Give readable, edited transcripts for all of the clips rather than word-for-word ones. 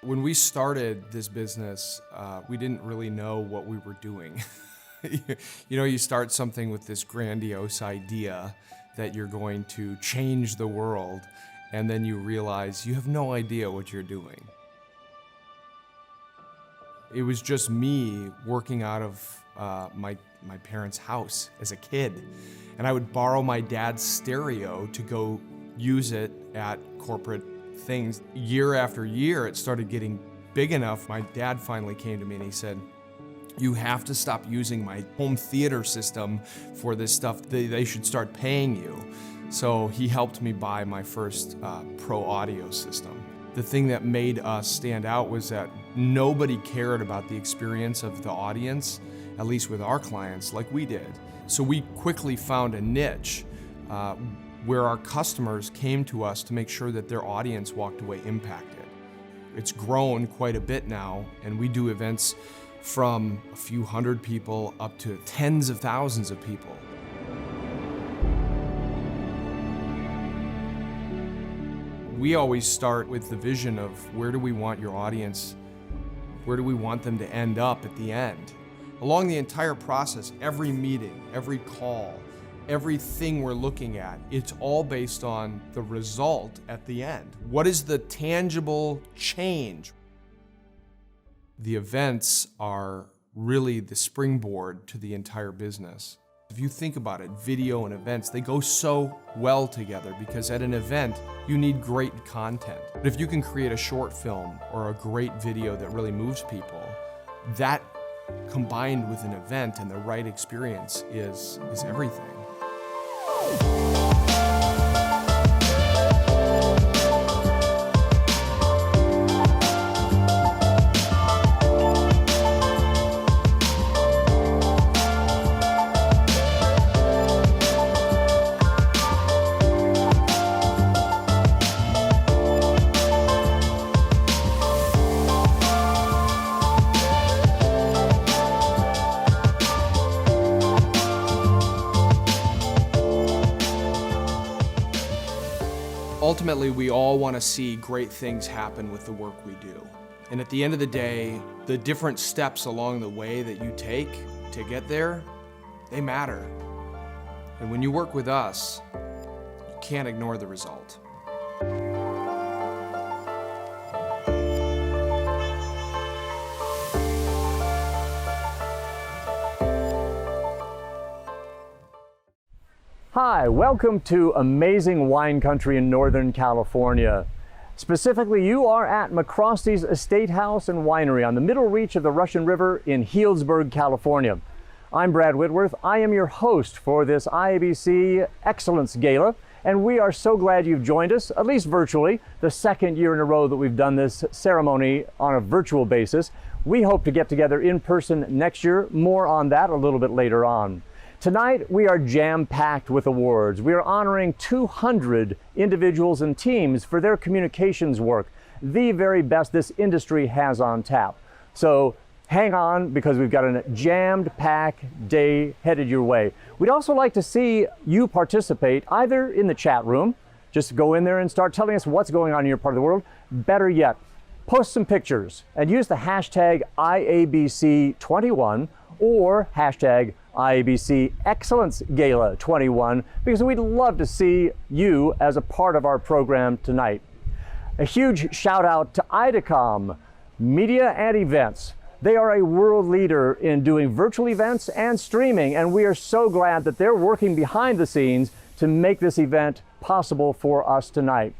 When we started this business, we didn't really know what we were doing. You start something with this grandiose idea that you're going to change the world, and then you realize you have no idea what you're doing. It was just me working out of my parents' house as a kid, and I would borrow my dad's stereo to go use it at corporate things. Year after year, it started getting big enough. My dad finally came to me and he said, "You have to stop using my home theater system for this stuff. They should start paying you." So he helped me buy my first pro audio system. The thing that made us stand out was that nobody cared about the experience of the audience, at least with our clients, like we did. So we quickly found a niche where our customers came to us to make sure that their audience walked away impacted. It's grown quite a bit now, and we do events from a few hundred people up to tens of thousands of people. We always start with the vision of where do we want your audience, where do we want them to end up at the end. Along the entire process, every meeting, every call, everything we're looking at, it's all based on the result at the end. What is the tangible change? The events are really the springboard to the entire business. If you think about it, video and events, they go so well together because at an event, you need great content. But if you can create a short film or a great video that really moves people, that combined with an event and the right experience is everything. Ultimately, we all want to see great things happen with the work we do. And at the end of the day, the different steps along the way that you take to get there, they matter. And when you work with us, you can't ignore the result. Hi, welcome to amazing wine country in Northern California. Specifically, you are at McCrosty's Estate House and Winery on the middle reach of the Russian River in Healdsburg, California. I'm Brad Whitworth. I am your host for this IABC Excellence Gala, and we are so glad you've joined us, at least virtually, the second year in a row that we've done this ceremony on a virtual basis. We hope to get together in person next year. More on that a little bit later on. Tonight, we are jam-packed with awards. We are honoring 200 individuals and teams for their communications work, the very best this industry has on tap. So hang on, because we've got a jammed-packed day headed your way. We'd also like to see you participate either in the chat room, just go in there and start telling us what's going on in your part of the world. Better yet, post some pictures and use the hashtag IABC21 or hashtag IABC Excellence Gala 21, because we'd love to see you as a part of our program tonight. A huge shout out to IDACOM, Media and Events. They are a world leader in doing virtual events and streaming, and we are so glad that they're working behind the scenes to make this event possible for us tonight.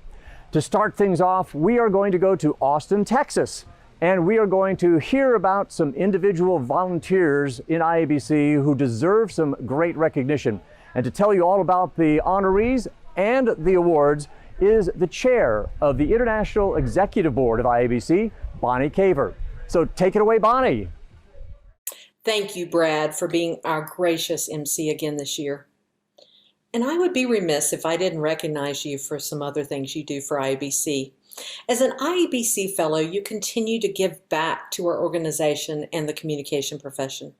To start things off, we are going to go to Austin, Texas, and we are going to hear about some individual volunteers in IABC who deserve some great recognition. And to tell you all about the honorees and the awards is the chair of the International Executive Board of IABC, Bonnie Caver. So take it away, Bonnie. Thank you, Brad, for being our gracious MC again this year. And I would be remiss if I didn't recognize you for some other things you do for IABC. As an IABC fellow, you continue to give back to our organization and the communication profession,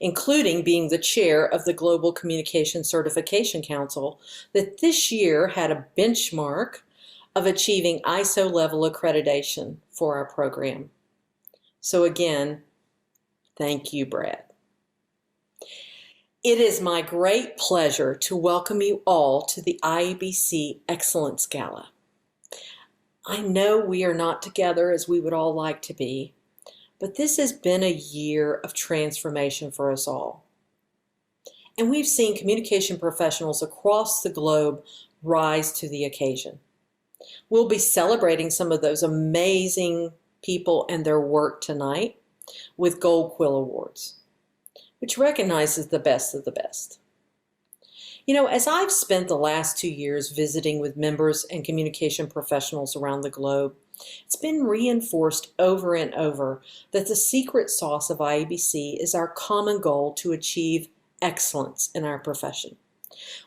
including being the chair of the Global Communication Certification Council that this year had a benchmark of achieving ISO level accreditation for our program. So again, thank you, Brad. It is my great pleasure to welcome you all to the IABC Excellence Gala. I know we are not together as we would all like to be, but this has been a year of transformation for us all. And we've seen communication professionals across the globe rise to the occasion. We'll be celebrating some of those amazing people and their work tonight with Gold Quill Awards, which recognizes the best of the best. You know, as I've spent the last 2 years visiting with members and communication professionals around the globe, it's been reinforced over and over that the secret sauce of IABC is our common goal to achieve excellence in our profession.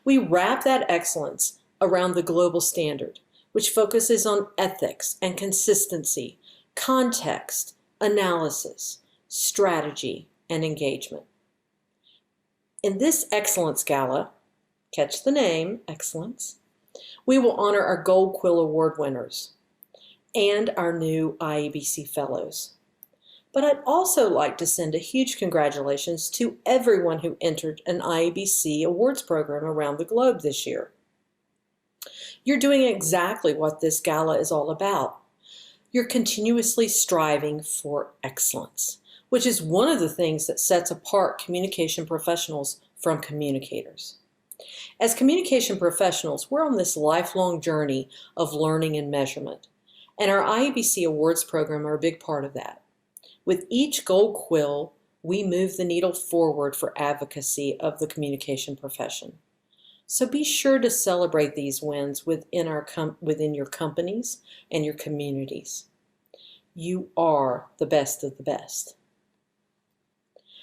We wrap that excellence around the global standard, which focuses on ethics and consistency, context, analysis, strategy, and engagement. In this Excellence Gala, catch the name, Excellence, we will honor our Gold Quill Award winners and our new IABC Fellows. But I'd also like to send a huge congratulations to everyone who entered an IABC Awards program around the globe this year. You're doing exactly what this gala is all about. You're continuously striving for excellence, which is one of the things that sets apart communication professionals from communicators. As communication professionals, we're on this lifelong journey of learning and measurement, and our IABC Awards program are a big part of that. With each Gold Quill, we move the needle forward for advocacy of the communication profession. So be sure to celebrate these wins within your companies and your communities. You are the best of the best.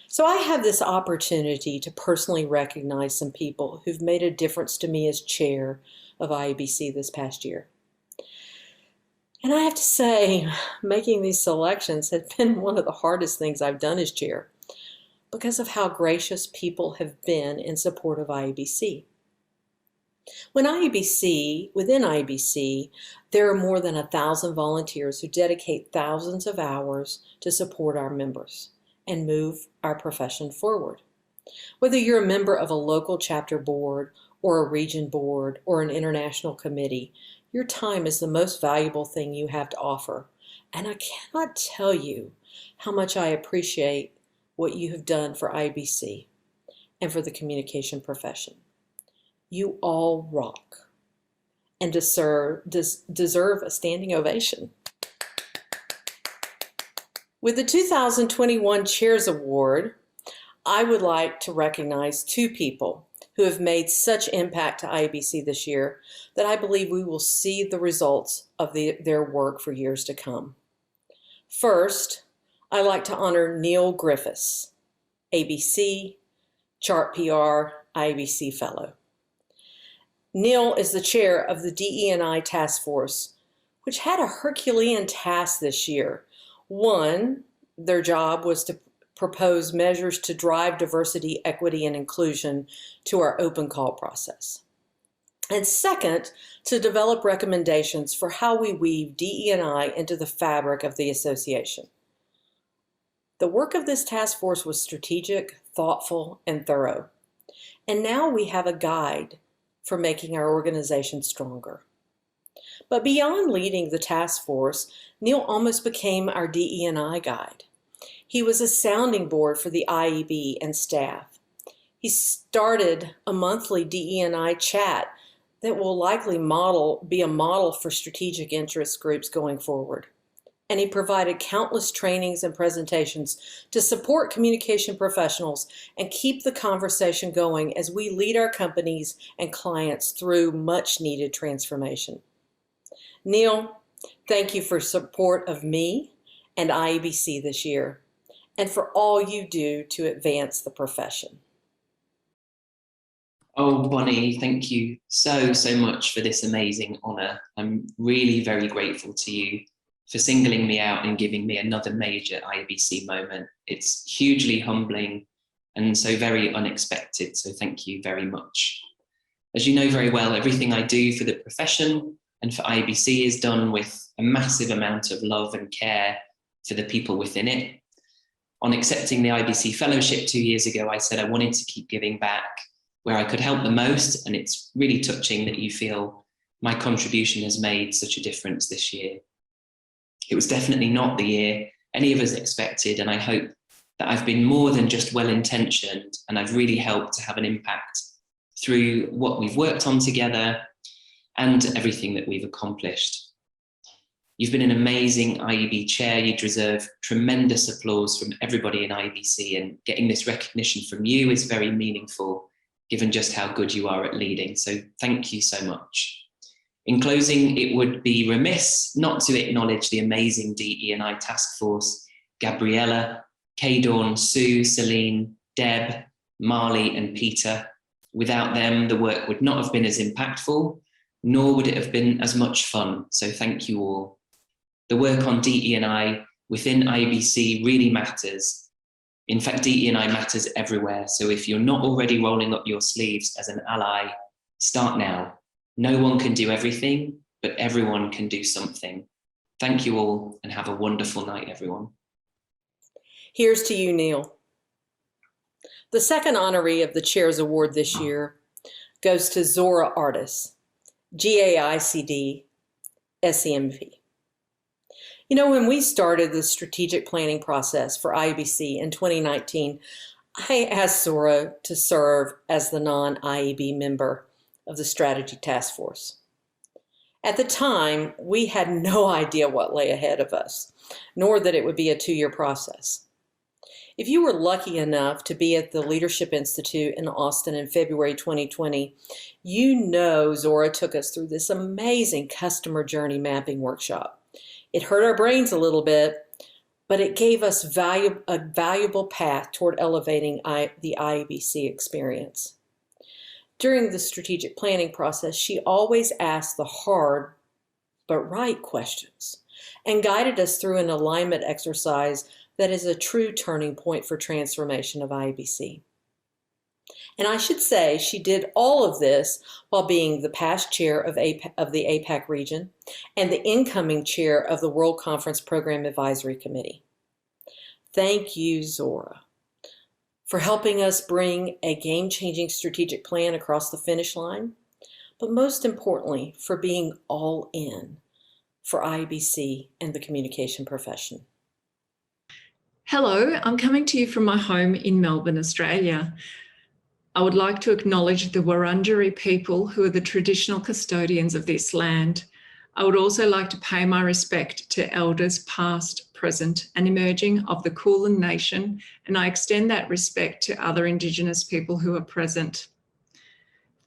So I have this opportunity to personally recognize some people who've made a difference to me as chair of IABC this past year. And I have to say, making these selections has been one of the hardest things I've done as chair because of how gracious people have been in support of IABC. Within IABC, there are more than 1,000 volunteers who dedicate thousands of hours to support our members and move our profession forward. Whether you're a member of a local chapter board or a region board or an international committee, your time is the most valuable thing you have to offer. And I cannot tell you how much I appreciate what you have done for IABC and for the communication profession. You all rock and deserve a standing ovation. With the 2021 Chairs Award, I would like to recognize two people who have made such impact to IABC this year that I believe we will see the results of their work for years to come. First, I'd like to honor Neil Griffiths, ABC, Chart PR, IABC Fellow. Neil is the chair of the DE&I Task Force, which had a Herculean task this year. One, their job was to propose measures to drive diversity, equity, and inclusion to our open call process. And second, to develop recommendations for how we weave DE&I into the fabric of the association. The work of this task force was strategic, thoughtful, and thorough. And now we have a guide for making our organization stronger. But beyond leading the task force, Neil almost became our DE&I guide. He was a sounding board for the IEB and staff. He started a monthly DE&I chat that will likely be a model for strategic interest groups going forward. And he provided countless trainings and presentations to support communication professionals and keep the conversation going as we lead our companies and clients through much needed transformation. Neil, thank you for support of me and IABC this year, and for all you do to advance the profession. Oh, Bonnie, thank you so much for this amazing honor. I'm really very grateful to you for singling me out and giving me another major IABC moment. It's hugely humbling and so very unexpected, so thank you very much. As you know very well, everything I do for the profession and for IABC is done with a massive amount of love and care for the people within it. On accepting the IABC fellowship 2 years ago, I said I wanted to keep giving back where I could help the most, and it's really touching that you feel my contribution has made such a difference this year. It was definitely not the year any of us expected, and I hope that I've been more than just well-intentioned, and I've really helped to have an impact through what we've worked on together and everything that we've accomplished. You've been an amazing IAB chair. You deserve tremendous applause from everybody in IABC, and getting this recognition from you is very meaningful, given just how good you are at leading. So thank you so much. In closing, it would be remiss not to acknowledge the amazing DE&I task force, Gabriella, Kay Dawn, Sue, Celine, Deb, Marley, and Peter. Without them, the work would not have been as impactful, nor would it have been as much fun. So thank you all. The work on DE&I within IABC really matters. In fact, DE&I matters everywhere. So if you're not already rolling up your sleeves as an ally, start now. No one can do everything, but everyone can do something. Thank you all, and have a wonderful night, everyone. Here's to you, Neil. The second honoree of the Chair's Award this year goes to Zora Artis, GAICD, SCMP. You know, when we started the strategic planning process for IABC in 2019, I asked Zora to serve as the non-IAB member of the Strategy Task Force. At the time, we had no idea what lay ahead of us, nor that it would be a 2-year process. If you were lucky enough to be at the Leadership Institute in Austin in February 2020, you know Zora took us through this amazing customer journey mapping workshop. It hurt our brains a little bit, but it gave us a valuable path toward elevating the IABC experience. During the strategic planning process, she always asked the hard but right questions and guided us through an alignment exercise that is a true turning point for transformation of IABC. And I should say she did all of this while being the past chair of the APAC region and the incoming chair of the World Conference Program Advisory Committee. Thank you, Zora, for helping us bring a game-changing strategic plan across the finish line, but most importantly, for being all in for IABC and the communication profession. Hello, I'm coming to you from my home in Melbourne, Australia. I would like to acknowledge the Wurundjeri people who are the traditional custodians of this land. I would also like to pay my respect to elders past, present and emerging of the Kulin Nation, and I extend that respect to other Indigenous people who are present.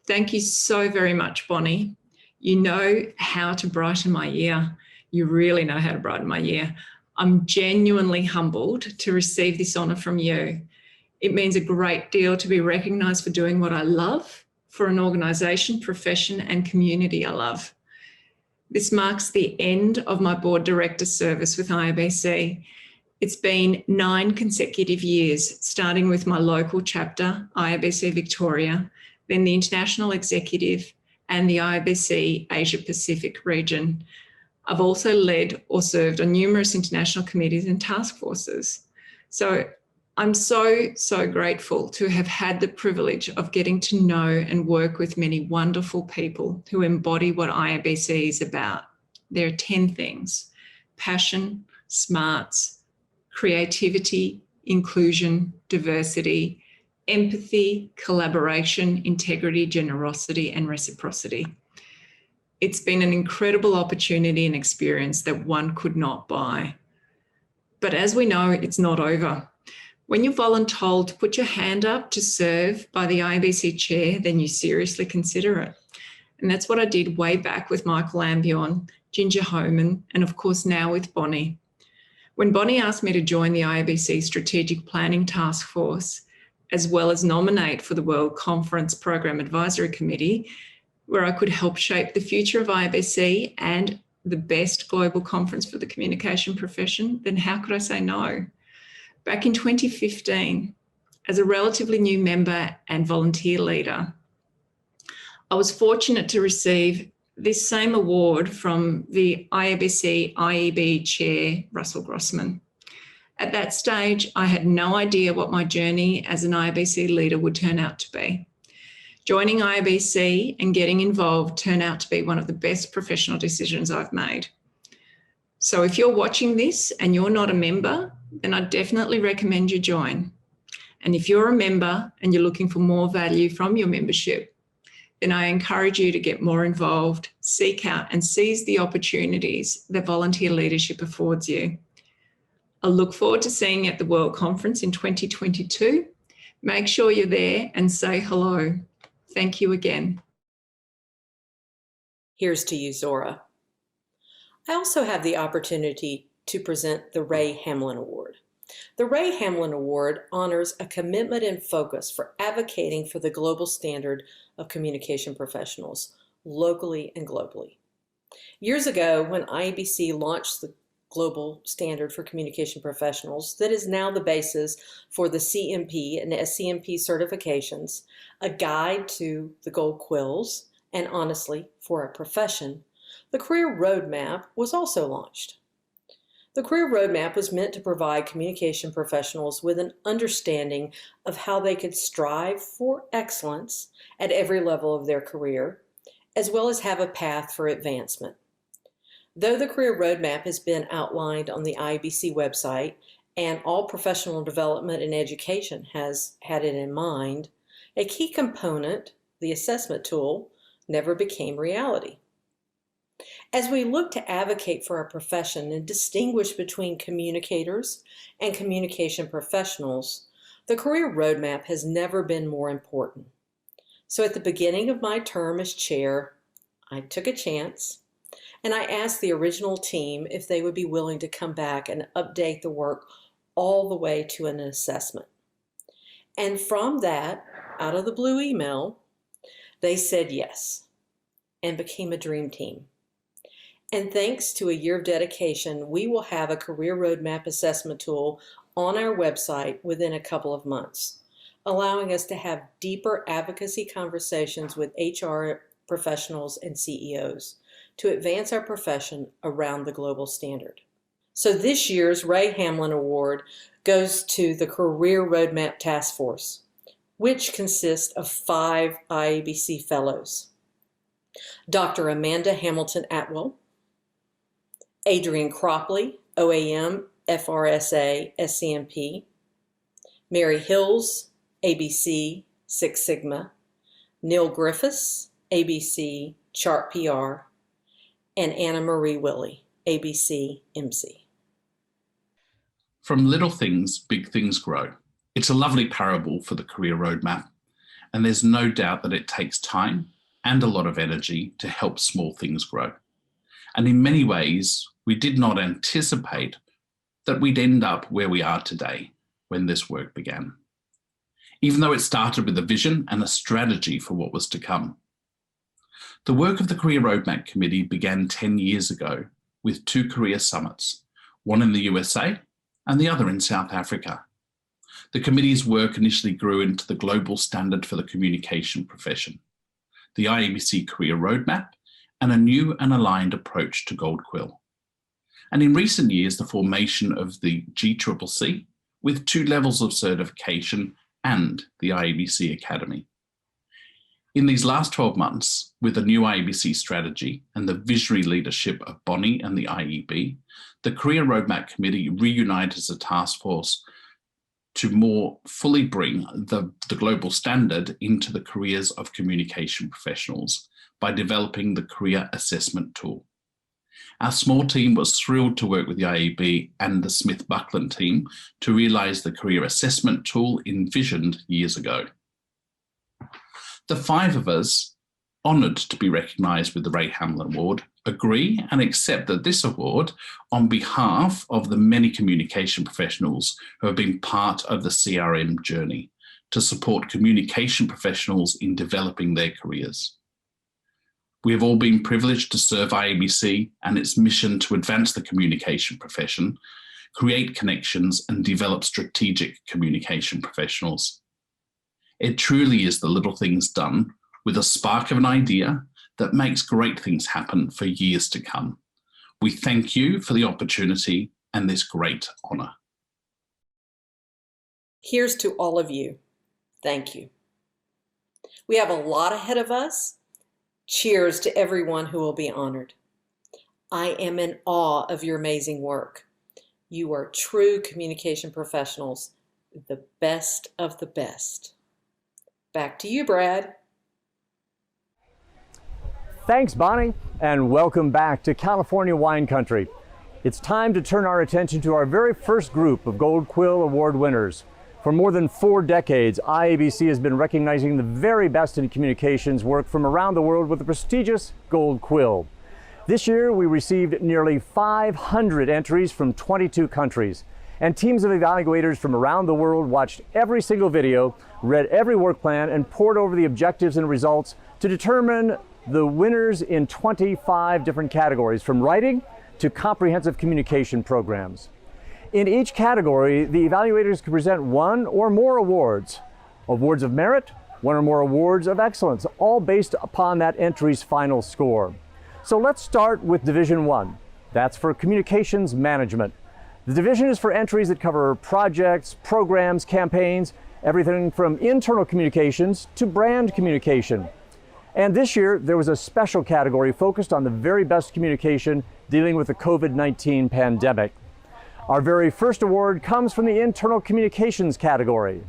Thank you so very much, Bonnie. You know how to brighten my year. You really know how to brighten my year. I'm genuinely humbled to receive this honour from you. It means a great deal to be recognised for doing what I love, for an organisation, profession and community I love. This marks the end of my board director service with IABC. It's been 9 consecutive years, starting with my local chapter, IABC Victoria, then the international executive and the IABC Asia Pacific region. I've also led or served on numerous international committees and task forces. So I'm so grateful to have had the privilege of getting to know and work with many wonderful people who embody what IABC is about. There are 10 things: passion, smarts, creativity, inclusion, diversity, empathy, collaboration, integrity, generosity, and reciprocity. It's been an incredible opportunity and experience that one could not buy. But as we know, it's not over. When you're voluntold to put your hand up to serve by the IABC chair, then you seriously consider it. And that's what I did way back with Michael Ambion, Ginger Homan, and of course now with Bonnie. When Bonnie asked me to join the IABC Strategic Planning Task Force, as well as nominate for the World Conference Program Advisory Committee, where I could help shape the future of IABC and the best global conference for the communication profession, then how could I say no? Back in 2015, as a relatively new member and volunteer leader, I was fortunate to receive this same award from the IABC IEB chair, Russell Grossman. At that stage, I had no idea what my journey as an IABC leader would turn out to be. Joining IABC and getting involved turned out to be one of the best professional decisions I've made. So if you're watching this and you're not a member, then I definitely recommend you join. And if you're a member and you're looking for more value from your membership, then I encourage you to get more involved, seek out and seize the opportunities that volunteer leadership affords you. I look forward to seeing you at the World Conference in 2022. Make sure you're there and say hello. Thank you again. Here's to you, Zora. I also have the opportunity to present the Ray Hamlin Award. The Ray Hamlin Award honors a commitment and focus for advocating for the global standard of communication professionals, locally and globally. Years ago, when IABC launched the global standard for communication professionals that is now the basis for the CMP and SCMP certifications, a guide to the Gold Quills, and honestly, for a profession, the Career Roadmap was also launched. The Career Roadmap was meant to provide communication professionals with an understanding of how they could strive for excellence at every level of their career, as well as have a path for advancement. Though the Career Roadmap has been outlined on the IABC website and all professional development and education has had it in mind, a key component, the assessment tool, never became reality. As we look to advocate for our profession and distinguish between communicators and communication professionals, the Career Roadmap has never been more important. So at the beginning of my term as chair, I took a chance and I asked the original team if they would be willing to come back and update the work all the way to an assessment. And from that, out of the blue email, they said yes and became a dream team. And thanks to a year of dedication, we will have a Career Roadmap assessment tool on our website within a couple of months, allowing us to have deeper advocacy conversations with HR professionals and CEOs to advance our profession around the global standard. So this year's Ray Hamlin Award goes to the Career Roadmap Task Force, which consists of 5 IABC Fellows: Dr. Amanda Hamilton Atwell, Adrian Cropley, OAM, FRSA, SCMP, Mary Hills, ABC, Six Sigma, Neil Griffiths, ABC, Chart PR, and Anna Marie Willie, ABC, MC. From little things, big things grow. It's a lovely parable for the Career Roadmap, and there's no doubt that it takes time and a lot of energy to help small things grow. And in many ways, we did not anticipate that we'd end up where we are today when this work began, even though it started with a vision and a strategy for what was to come. The work of the Career Roadmap Committee began 10 years ago with 2 career summits, one in the USA and the other in South Africa. The committee's work initially grew into the global standard for the communication profession, the IABC Career Roadmap, and a new and aligned approach to Gold Quill. And in recent years, the formation of the GCCC with 2 levels of certification and the IABC Academy. In these last 12 months, with the new IABC strategy and the visionary leadership of Bonnie and the IEB, the Career Roadmap Committee reunited as a task force to more fully bring the global standard into the careers of communication professionals by developing the Career Assessment Tool. Our small team was thrilled to work with the IAB and the Smith-Buckland team to realise the Career Assessment Tool envisioned years ago. The 5 of us, honoured to be recognised with the Ray Hamlin Award, agree and accept that this award, on behalf of the many communication professionals who have been part of the CRM journey to support communication professionals in developing their careers. We have all been privileged to serve IABC and its mission to advance the communication profession, create connections, and develop strategic communication professionals. It truly is the little things done with a spark of an idea that makes great things happen for years to come. We thank you for the opportunity and this great honour. Here's to all of you. Thank you. We have a lot ahead of us. Cheers to everyone who will be honored. I am in awe of your amazing work. You are true communication professionals, the best of the best. Back to you, Brad. Thanks, Bonnie, and welcome back to California Wine Country. It's time to turn our attention to our very first group of Gold Quill Award winners. For more than 4 decades, IABC has been recognizing the very best in communications work from around the world with the prestigious Gold Quill. This year, we received nearly 500 entries from 22 countries, and teams of evaluators from around the world watched every single video, read every work plan, and pored over the objectives and results to determine the winners in 25 different categories, from writing to comprehensive communication programs. In each category, the evaluators could present 1 or more awards. Awards of merit, 1 or more awards of excellence, all based upon that entry's final score. So let's start with Division 1. That's for communications management. The division is for entries that cover projects, programs, campaigns, everything from internal communications to brand communication. And this year, there was a special category focused on the very best communication dealing with the COVID-19 pandemic. Our very first award comes from the internal communications category.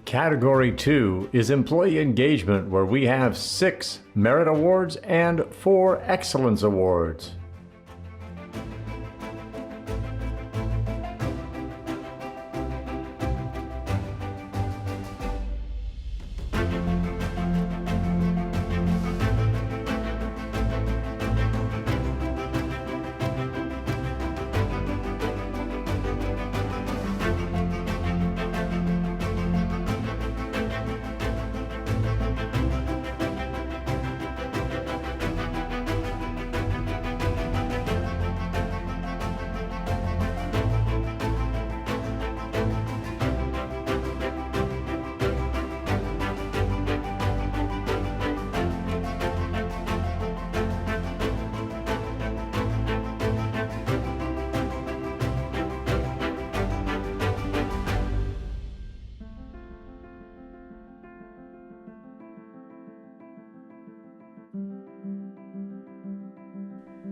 Category 2 is Employee Engagement, where we have 6 Merit Awards and 4 Excellence Awards.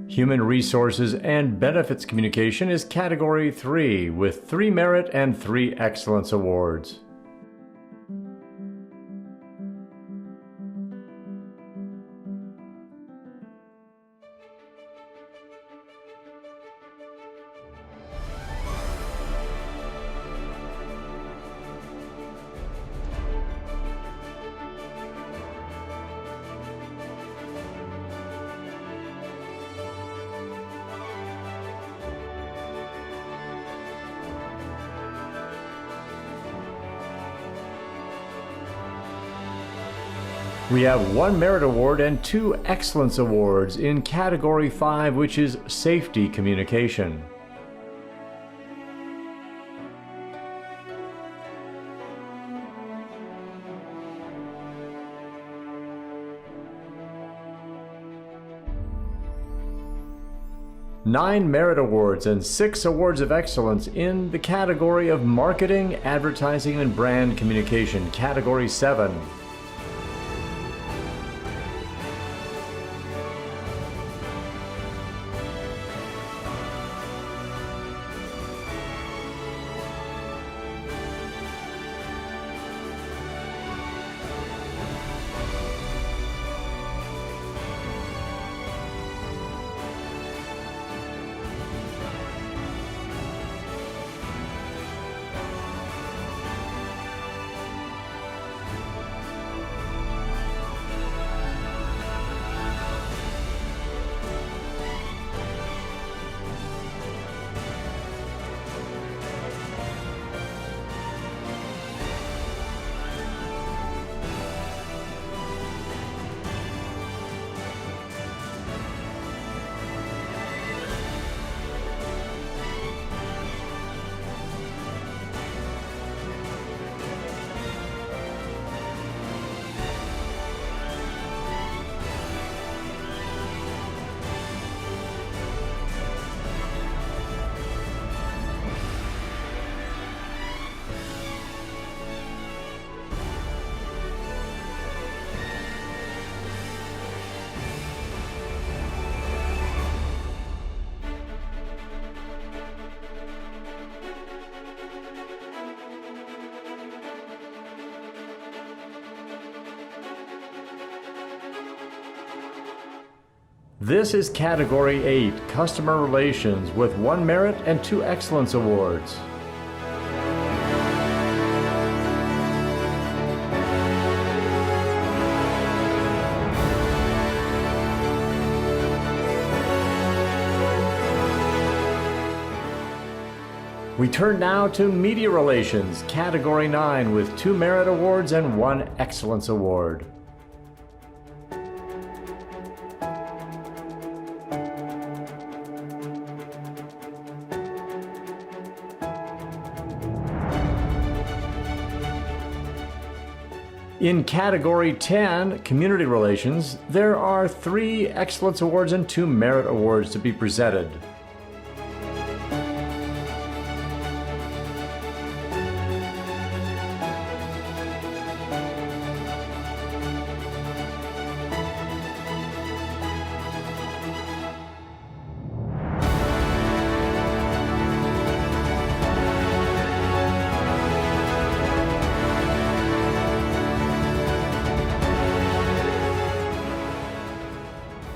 Human Resources and Benefits Communication is Category 3 with 3 Merit and 3 Excellence Awards. We have 1 Merit Award and 2 Excellence Awards in Category 5, which is Safety Communication. Nine Merit Awards and 6 Awards of Excellence in the category of Marketing, Advertising, and Brand Communication, Category 7. This is Category 8, Customer Relations, with 1 Merit and 2 Excellence Awards. We turn now to Media Relations, Category 9, with 2 Merit Awards and 1 Excellence Award. In Category 10, Community Relations, there are 3 Excellence Awards and 2 Merit Awards to be presented.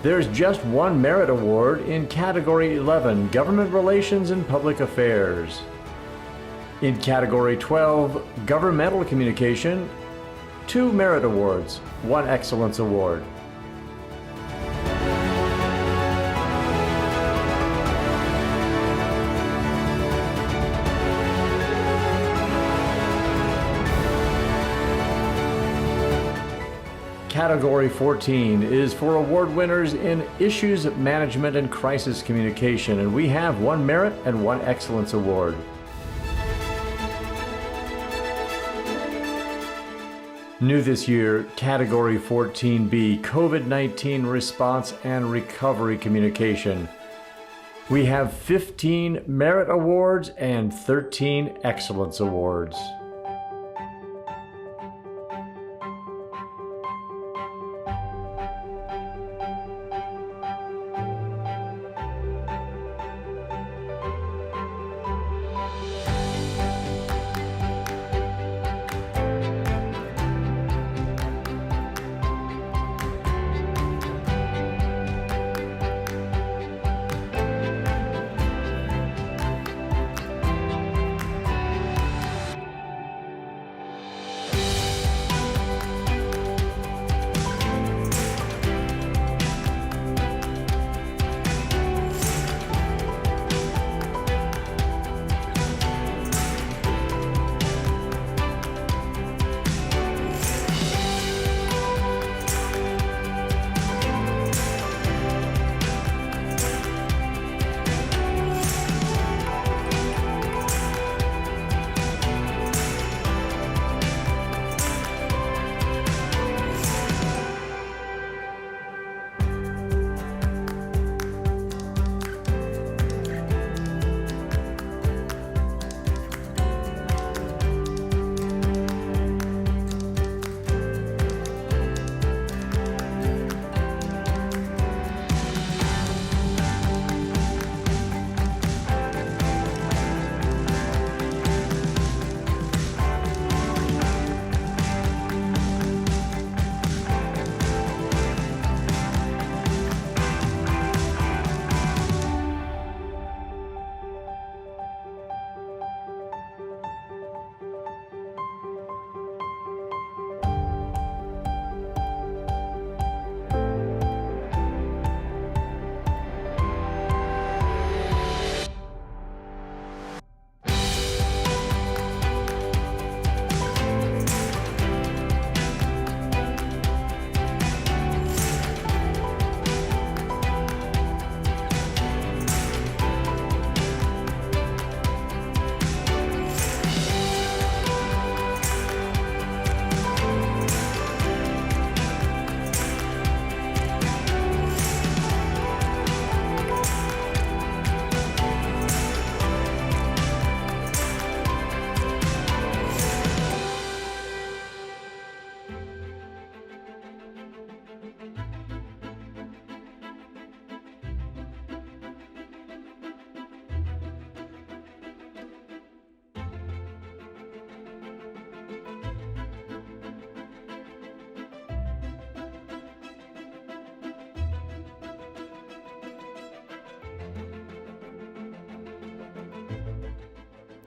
There's just 1 Merit Award in Category 11, Government Relations and Public Affairs. In Category 12, Governmental Communication, 2 Merit Awards, 1 Excellence Award. Category 14 is for award winners in Issues Management and Crisis Communication, and we have 1 Merit and 1 Excellence Award. New this year, Category 14B, COVID-19 Response and Recovery Communication. We have 15 Merit Awards and 13 Excellence Awards.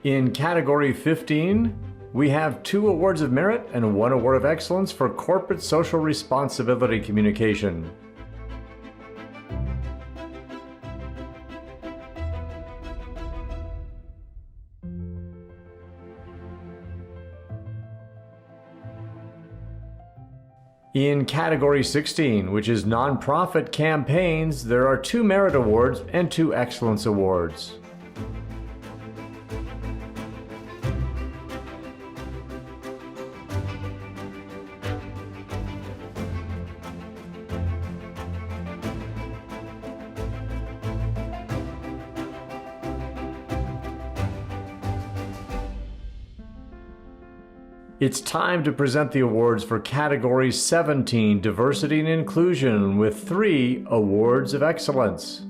In category 15, we have 2 awards of merit and 1 award of excellence for corporate social responsibility communication. In category 16, which is nonprofit campaigns, there are 2 merit awards and 2 excellence awards. It's time to present the awards for category 17, Diversity and Inclusion, with 3 awards of excellence.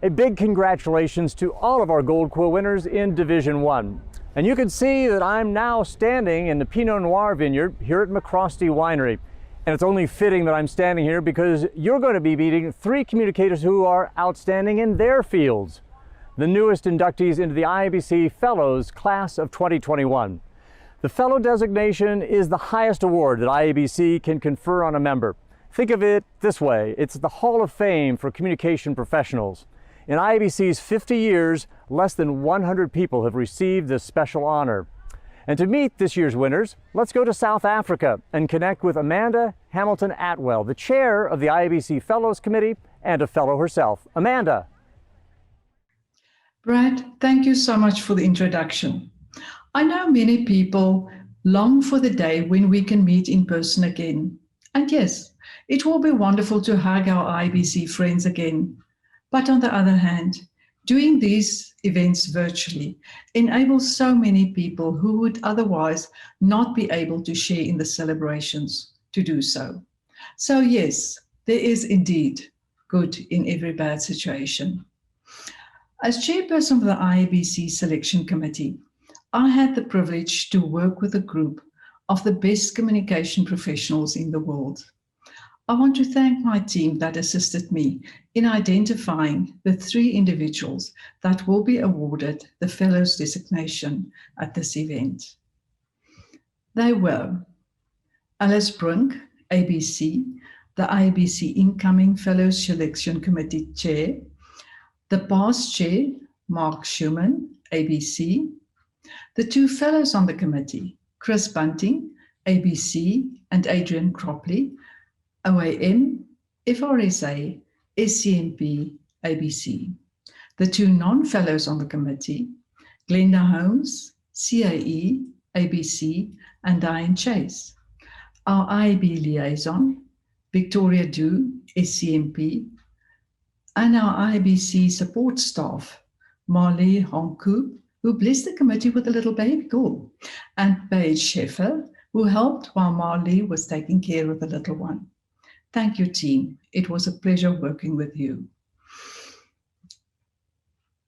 A big congratulations to all of our Gold Quill winners in Division 1. And you can see that I'm now standing in the Pinot Noir vineyard here at McCrosty Winery. And it's only fitting that I'm standing here because you're going to be meeting 3 communicators who are outstanding in their fields, the newest inductees into the IABC Fellows Class of 2021. The Fellow designation is the highest award that IABC can confer on a member. Think of it this way: it's the Hall of Fame for communication professionals. In IABC's 50 years, less than 100 people have received this special honor. And to meet this year's winners, let's go to South Africa and connect with Amanda Hamilton Atwell, the chair of the IABC Fellows Committee and a fellow herself. Amanda. Brad, thank you so much for the introduction. I know many people long for the day when we can meet in person again. And yes, it will be wonderful to hug our IABC friends again. But on the other hand, doing these events virtually enables so many people who would otherwise not be able to share in the celebrations to do so. So yes, there is indeed good in every bad situation. As chairperson of the IABC Selection Committee, I had the privilege to work with a group of the best communication professionals in the world. I want to thank my team that assisted me in identifying the 3 individuals that will be awarded the Fellows designation at this event. They were Alice Brink, ABC, the IABC Incoming Fellows Selection Committee Chair, the past Chair, Mark Schumann, ABC, the 2 Fellows on the committee, Chris Bunting, ABC, and Adrian Cropley, OAM, FRSA, SCMP, ABC. The 2 non-fellows on the committee, Glenda Holmes, CAE, ABC, and Diane Chase. Our IAB liaison, Victoria Du, SCMP, and our IABC support staff, Marley Honku, who blessed the committee with a little baby girl, and Paige Sheffer, who helped while Marley was taking care of the little one. Thank you, team. It was a pleasure working with you.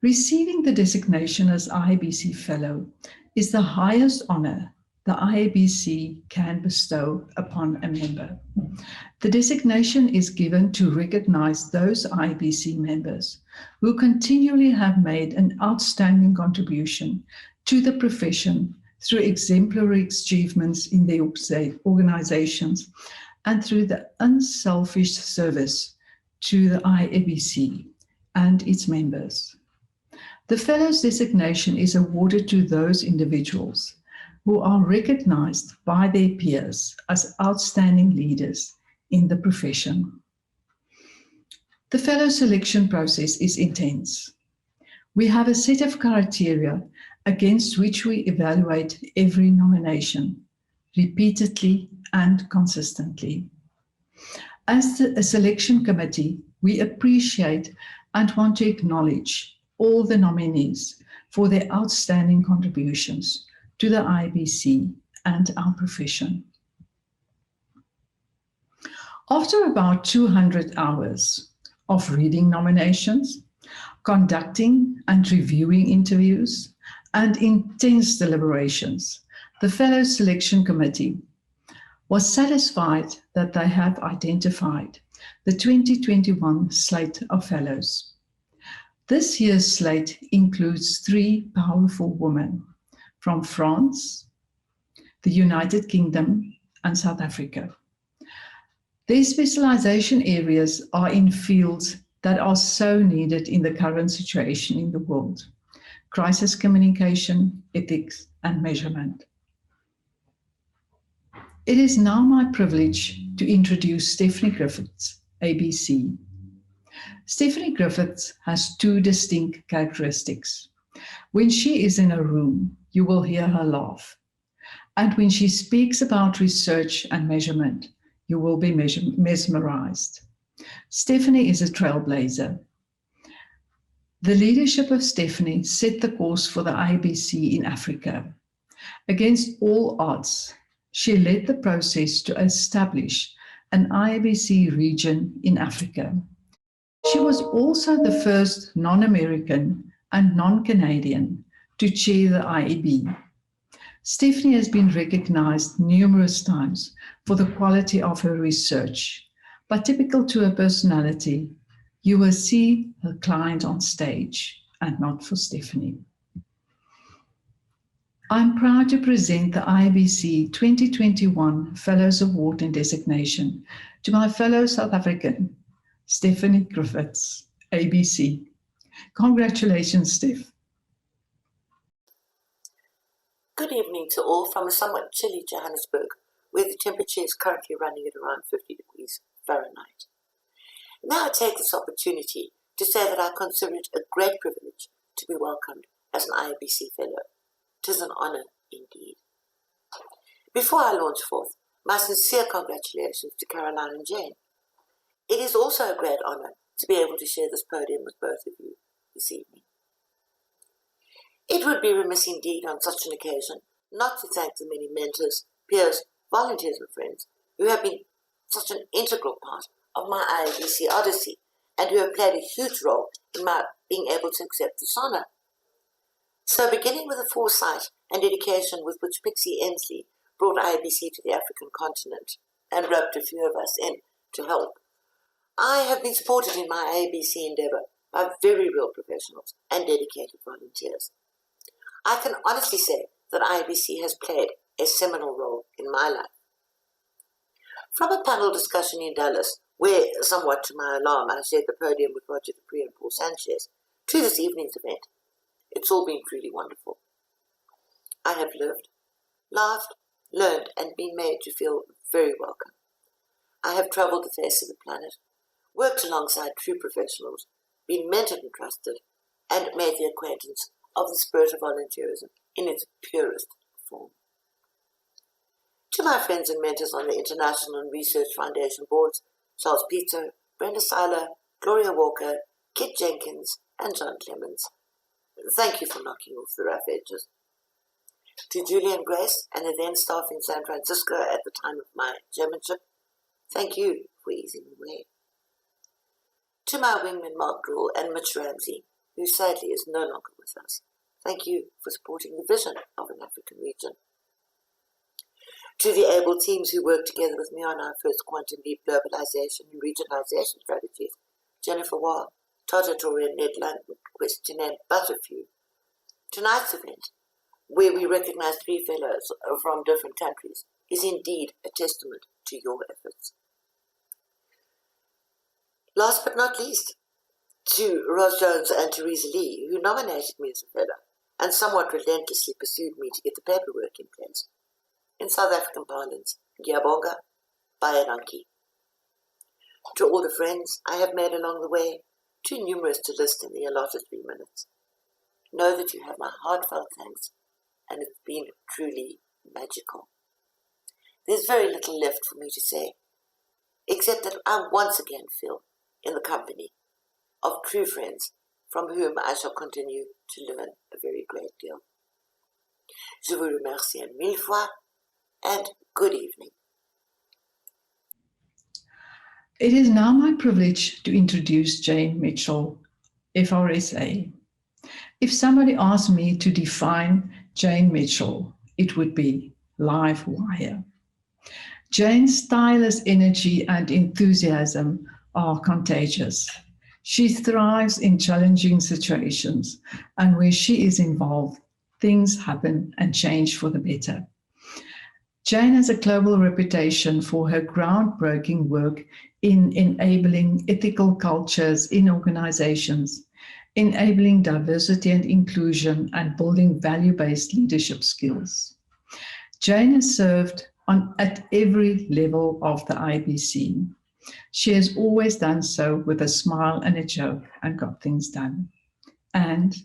Receiving the designation as IABC Fellow is the highest honor the IABC can bestow upon a member. The designation is given to recognize those IABC members who continually have made an outstanding contribution to the profession through exemplary achievements in their organizations and through the unselfish service to the IABC and its members. The Fellows designation is awarded to those individuals who are recognized by their peers as outstanding leaders in the profession. The Fellow selection process is intense. We have a set of criteria against which we evaluate every nomination, repeatedly and consistently. As a selection committee, we appreciate and want to acknowledge all the nominees for their outstanding contributions to the IABC and our profession. After about 200 hours of reading nominations, conducting and reviewing interviews, and intense deliberations, the Fellows Selection Committee was satisfied that they have identified the 2021 slate of fellows. This year's slate includes 3 powerful women from France, the United Kingdom, and South Africa. Their specialization areas are in fields that are so needed in the current situation in the world: crisis communication, ethics, and measurement. It is now my privilege to introduce Stephanie Griffiths, ABC. Stephanie Griffiths has 2 distinct characteristics. When she is in a room, you will hear her laugh. And when she speaks about research and measurement, you will be mesmerized. Stephanie is a trailblazer. The leadership of Stephanie set the course for the IABC in Africa. Against all odds, she led the process to establish an IABC region in Africa. She was also the first non-American and non-Canadian to chair the IAB. Stephanie has been recognized numerous times for the quality of her research, but typical to her personality, you will see her client on stage and not for Stephanie. I'm proud to present the IABC 2021 Fellows Award and designation to my fellow South African, Stephanie Griffiths, ABC. Congratulations, Steph. Good evening to all from a somewhat chilly Johannesburg, where the temperature is currently running at around 50 degrees Fahrenheit. Now I take this opportunity to say that I consider it a great privilege to be welcomed as an IABC Fellow. 'Tis an honour indeed. Before I launch forth, my sincere congratulations to Caroline and Jane. It is also a great honour to be able to share this podium with both of you this evening. It would be remiss indeed on such an occasion not to thank the many mentors, peers, volunteers and friends who have been such an integral part of my IABC odyssey and who have played a huge role in my being able to accept this honour. So beginning with the foresight and dedication with which Pixie Ensley brought IABC to the African continent and roped a few of us in to help, I have been supported in my IABC endeavour by very real professionals and dedicated volunteers. I can honestly say that IABC has played a seminal role in my life. From a panel discussion in Dallas, where, somewhat to my alarm, I shared the podium with Roger Dupree and Paul Sanchez, to this evening's event, it's all been truly wonderful. I have lived, laughed, learned, and been made to feel very welcome. I have travelled the face of the planet, worked alongside true professionals, been mentored and trusted, and made the acquaintance of the spirit of volunteerism in its purest form. To my friends and mentors on the International and Research Foundation boards, Charles Peter, Brenda Seiler, Gloria Walker, Kit Jenkins, and John Clemens, thank you for knocking off the rough edges. To Julie and Grace and the then staff in San Francisco at the time of my chairmanship, thank you for easing the way. To my wingmen Mark Gruhl and Mitch Ramsey, who sadly is no longer with us, thank you for supporting the vision of an African region. To the able teams who worked together with me on our first Quantum Leap globalization and regionalization strategies, Jennifer Waugh, Tata Torre and Ned Lundquist, to name but a few. Tonight's event, where we recognize 3 fellows from different countries, is indeed a testament to your efforts. Last but not least, to Ros Jones and Theresa Lee, who nominated me as a fellow and somewhat relentlessly pursued me to get the paperwork in place. In South African parlance, Ngiyabonga, Bayananki. To all the friends I have made along the way, too numerous to list in the allotted 3 minutes, know that you have my heartfelt thanks, and it's been truly magical. There's very little left for me to say, except that I once again feel in the company of true friends from whom I shall continue to learn a very great deal. Je vous remercie mille fois, and good evening. It is now my privilege to introduce Jane Mitchell, FRSA. If somebody asked me to define Jane Mitchell, it would be live wire. Jane's tireless energy and enthusiasm are contagious. She thrives in challenging situations, and where she is involved, things happen and change for the better. Jane has a global reputation for her groundbreaking work in enabling ethical cultures in organizations, enabling diversity and inclusion, and building value-based leadership skills. Jane has served at every level of the IABC. She has always done so with a smile and a joke and got things done. And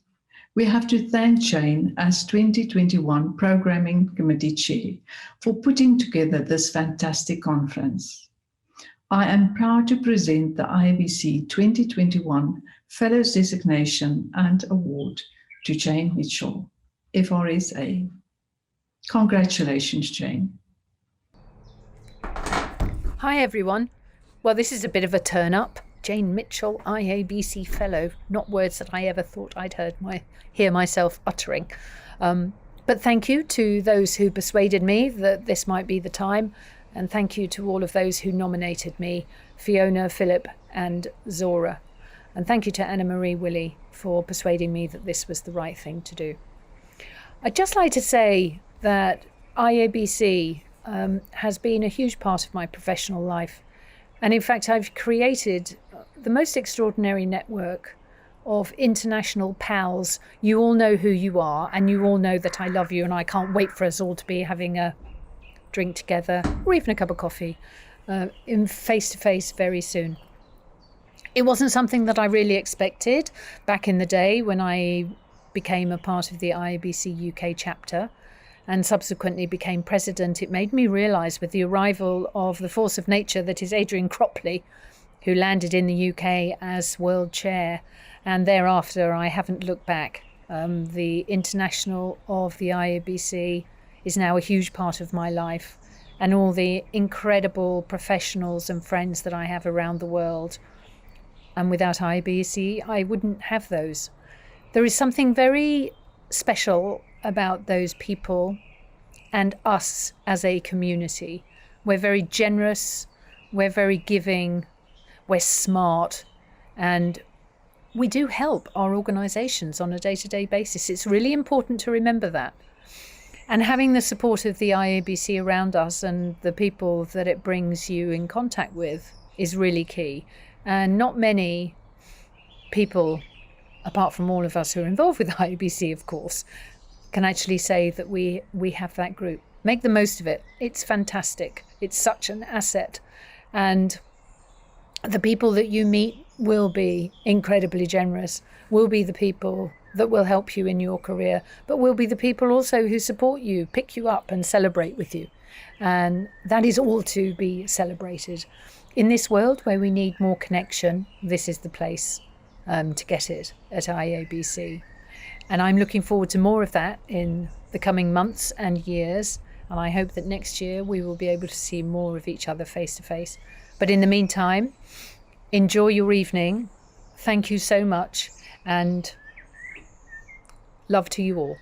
we have to thank Jane as 2021 Programming Committee Chair for putting together this fantastic conference. I am proud to present the IABC 2021 Fellows Designation and Award to Jane Mitchell, FRSA. Congratulations, Jane. Hi everyone. Well, this is a bit of a turn up. Jane Mitchell, IABC Fellow, not words that I ever thought I'd hear myself uttering. But thank you to those who persuaded me that this might be the time, and thank you to all of those who nominated me, Fiona, Philip and Zora. And thank you to Anna Marie Willie for persuading me that this was the right thing to do. I'd just like to say that IABC has been a huge part of my professional life. And in fact, I've created the most extraordinary network of international pals. You all know who you are, and you all know that I love you, and I can't wait for us all to be having a drink together, or even a cup of coffee, in face-to-face very soon. It wasn't something that I really expected back in the day when I became a part of the IABC UK chapter and subsequently became president. It made me realise with the arrival of the force of nature that is Adrian Cropley, who landed in the UK as world chair, and thereafter I haven't looked back. The international of the IABC is now a huge part of my life, and all the incredible professionals and friends that I have around the world. And without IABC, I wouldn't have those. There is something very special about those people and us as a community. We're very generous, we're very giving, we're smart, and we do help our organisations on a day-to-day basis. It's really important to remember that. And having the support of the IABC around us and the people that it brings you in contact with is really key. And not many people, apart from all of us who are involved with IABC, of course, can actually say that we have that group. Make the most of it. It's fantastic. It's such an asset. And the people that you meet will be incredibly generous, will be the people that will help you in your career, but will be the people also who support you, pick you up and celebrate with you. And that is all to be celebrated. In this world where we need more connection, this is the place to get it at IABC. And I'm looking forward to more of that in the coming months and years. And I hope that next year we will be able to see more of each other face to face. But in the meantime, enjoy your evening. Thank you so much. And love to you all.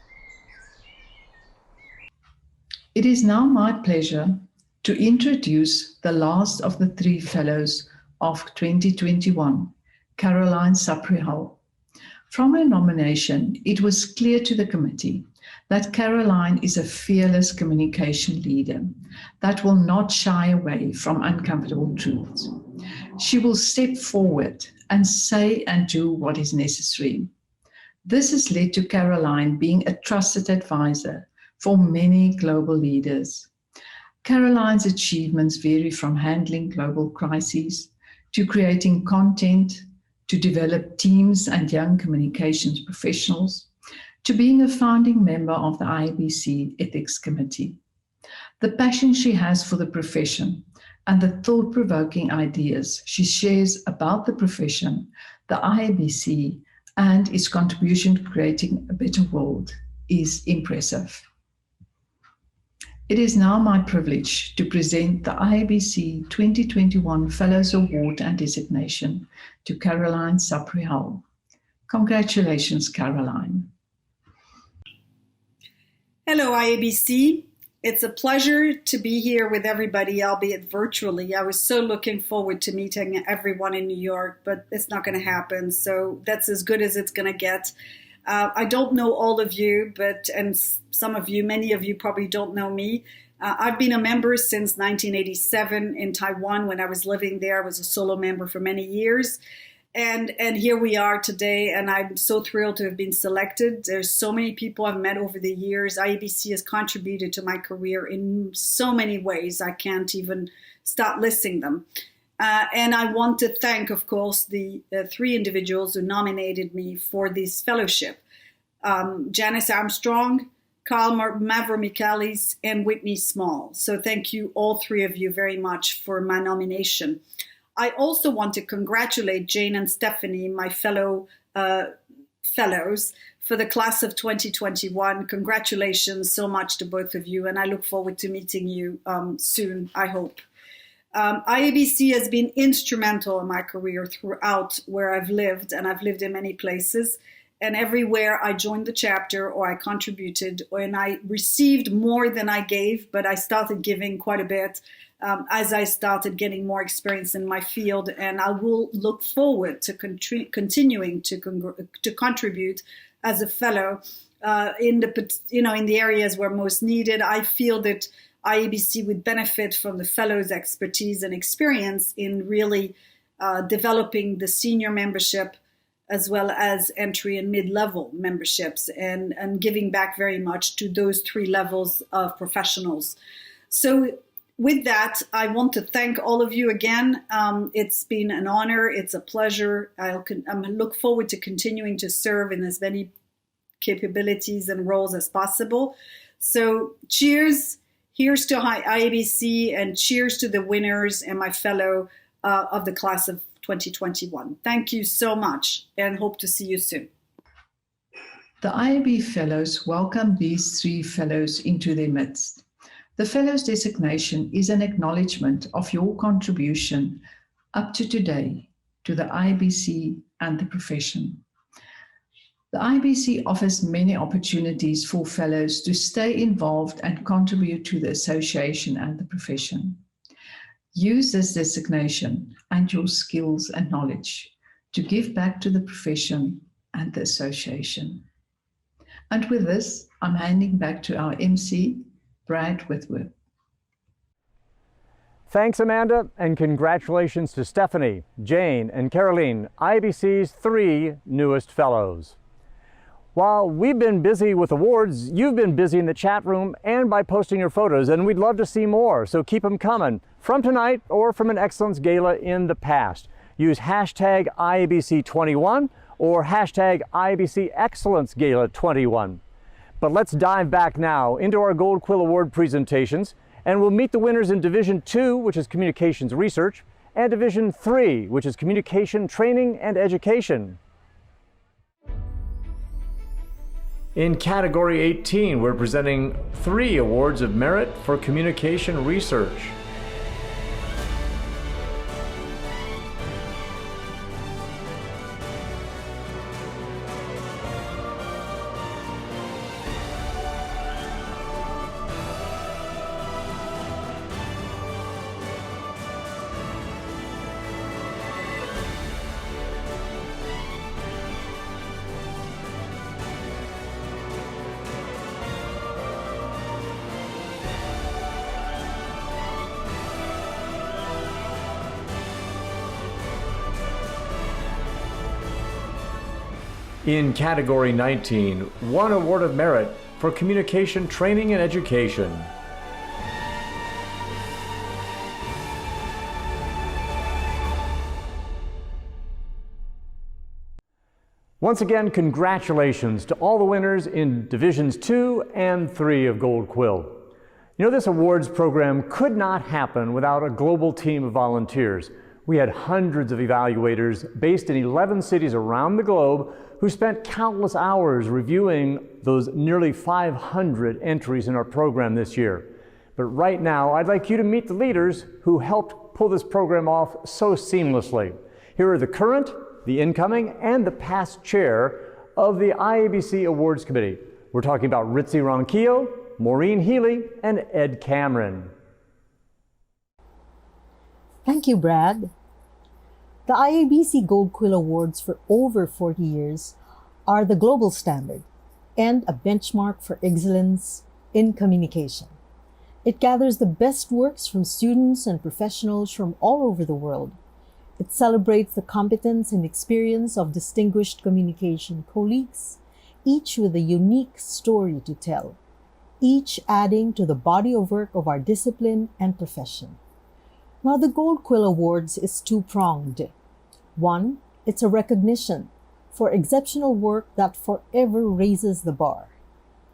It is now my pleasure to introduce the last of the three fellows of 2021, Caroline Saprihal. From her nomination, it was clear to the committee that Caroline is a fearless communication leader that will not shy away from uncomfortable truths. She will step forward and say and do what is necessary. This has led to Caroline being a trusted advisor for many global leaders. Caroline's achievements vary from handling global crises to creating content, to develop teams and young communications professionals, to being a founding member of the IABC Ethics Committee. The passion she has for the profession and the thought-provoking ideas she shares about the profession, the IABC, and its contribution to creating a better world is impressive. It is now my privilege to present the IABC 2021 Fellows Award and Designation to Caroline Saprihal. Congratulations, Caroline. Hello, IABC. It's a pleasure to be here with everybody, albeit virtually. I was so looking forward to meeting everyone in New York, but it's not going to happen. So that's as good as it's going to get. I don't know all of you, and some of you, many of you probably don't know me. I've been a member since 1987 in Taiwan. When I was living there, I was a solo member for many years. And here we are today, and I'm so thrilled to have been selected. There's so many people I've met over the years. IABC has contributed to my career in so many ways. I can't even start listing them. And I want to thank, of course, the three individuals who nominated me for this fellowship. Janice Armstrong, Carl Mavromichalis, and Whitney Small. So thank you, all three of you, very much for my nomination. I also want to congratulate Jane and Stephanie, my fellow fellows, for the class of 2021. Congratulations so much to both of you, and I look forward to meeting you soon, I hope. IABC has been instrumental in my career throughout where I've lived, and I've lived in many places. And everywhere I joined the chapter or I contributed, and I received more than I gave, but I started giving quite a bit as I started getting more experience in my field. And I will look forward to continuing to contribute as a fellow in the areas where most needed. I feel that IABC would benefit from the fellows' expertise and experience in really developing the senior membership, as well as entry and mid-level memberships, and giving back very much to those three levels of professionals. So with that, I want to thank all of you again. It's been an honor. It's a pleasure. I look forward to continuing to serve in as many capabilities and roles as possible. So cheers. Here's to IABC, and cheers to the winners and my fellow of the class of 2021. Thank you so much, and hope to see you soon. The IAB Fellows welcome these three fellows into their midst. The Fellows designation is an acknowledgement of your contribution up to today to the IABC and the profession. The IABC offers many opportunities for fellows to stay involved and contribute to the association and the profession. Use this designation and your skills and knowledge to give back to the profession and the association. And with this, I'm handing back to our MC, Brad Whitworth. Thanks, Amanda, and congratulations to Stephanie, Jane, and Caroline, IABC's three newest fellows. While we've been busy with awards, you've been busy in the chat room and by posting your photos, and we'd love to see more, so keep them coming from tonight or from an Excellence Gala in the past. Use hashtag IABC21 or hashtag IABC Excellence Gala 21. But let's dive back now into our Gold Quill Award presentations, and we'll meet the winners in Division 2, which is Communications Research, and Division 3, which is Communication Training and Education. In Category 18, we're presenting 3 awards of merit for communication research. In Category 19, 1 award of merit for communication training and education. Once again, congratulations to all the winners in Divisions 2 and 3 of Gold Quill. You know, this awards program could not happen without a global team of volunteers. We had hundreds of evaluators based in 11 cities around the globe who spent countless hours reviewing those nearly 500 entries in our program this year. But right now, I'd like you to meet the leaders who helped pull this program off so seamlessly. Here are the current, the incoming, and the past chair of the IABC Awards Committee. We're talking about Ritzy Ronquillo, Maureen Healy and Ed Cameron. Thank you, Brad. The IABC Gold Quill Awards for over 40 years are the global standard and a benchmark for excellence in communication. It gathers the best works from students and professionals from all over the world. It celebrates the competence and experience of distinguished communication colleagues, each with a unique story to tell, each adding to the body of work of our discipline and profession. Now, the Gold Quill Awards is two-pronged. One, it's a recognition for exceptional work that forever raises the bar.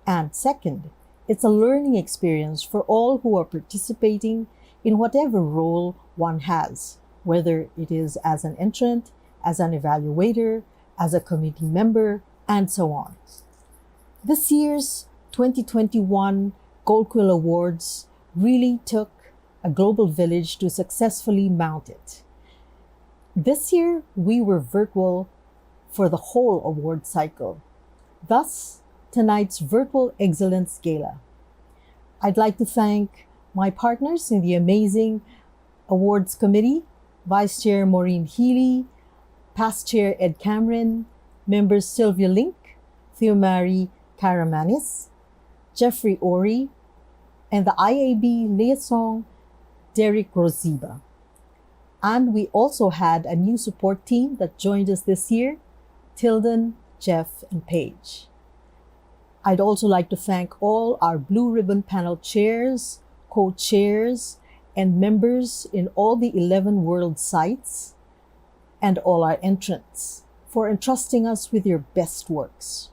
And second, it's a learning experience for all who are participating in whatever role one has, whether it is as an entrant, as an evaluator, as a committee member, and so on. This year's 2021 Gold Quill Awards really took a global village to successfully mount it. This year, we were virtual for the whole award cycle. Thus, tonight's Virtual Excellence Gala. I'd like to thank my partners in the amazing awards committee, Vice Chair Maureen Healy, Past Chair Ed Cameron, members Sylvia Link, Theomari Karamanis, Jeffrey Ori, and the IAB liaison, Derek Rosiba. And we also had a new support team that joined us this year, Tilden, Jeff, and Paige. I'd also like to thank all our Blue Ribbon Panel chairs, co-chairs, and members in all the 11 world sites, and all our entrants for entrusting us with your best works.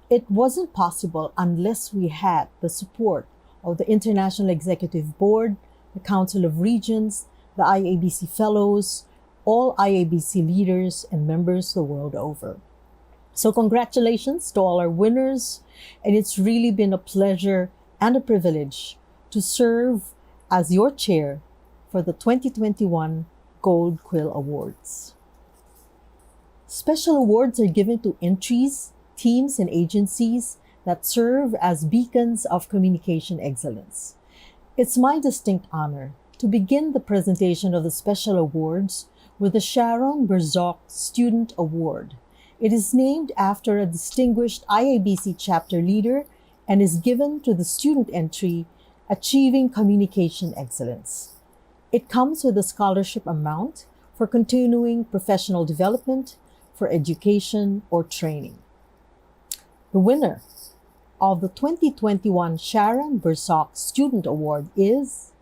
It wasn't possible unless we had the support of the International Executive Board, the Council of Regents, the IABC Fellows, all IABC leaders and members the world over. So congratulations to all our winners, and it's really been a pleasure and a privilege to serve as your chair for the 2021 Gold Quill Awards. Special awards are given to entries, teams, and agencies that serve as beacons of communication excellence. It's my distinct honor to begin the presentation of the special awards with the Sharon Berzock Student Award. It is named after a distinguished IABC chapter leader and is given to the student entry Achieving Communication Excellence. It comes with a scholarship amount for continuing professional development, for education, or training. The winner of the 2021 Sharon Berzock Student Award is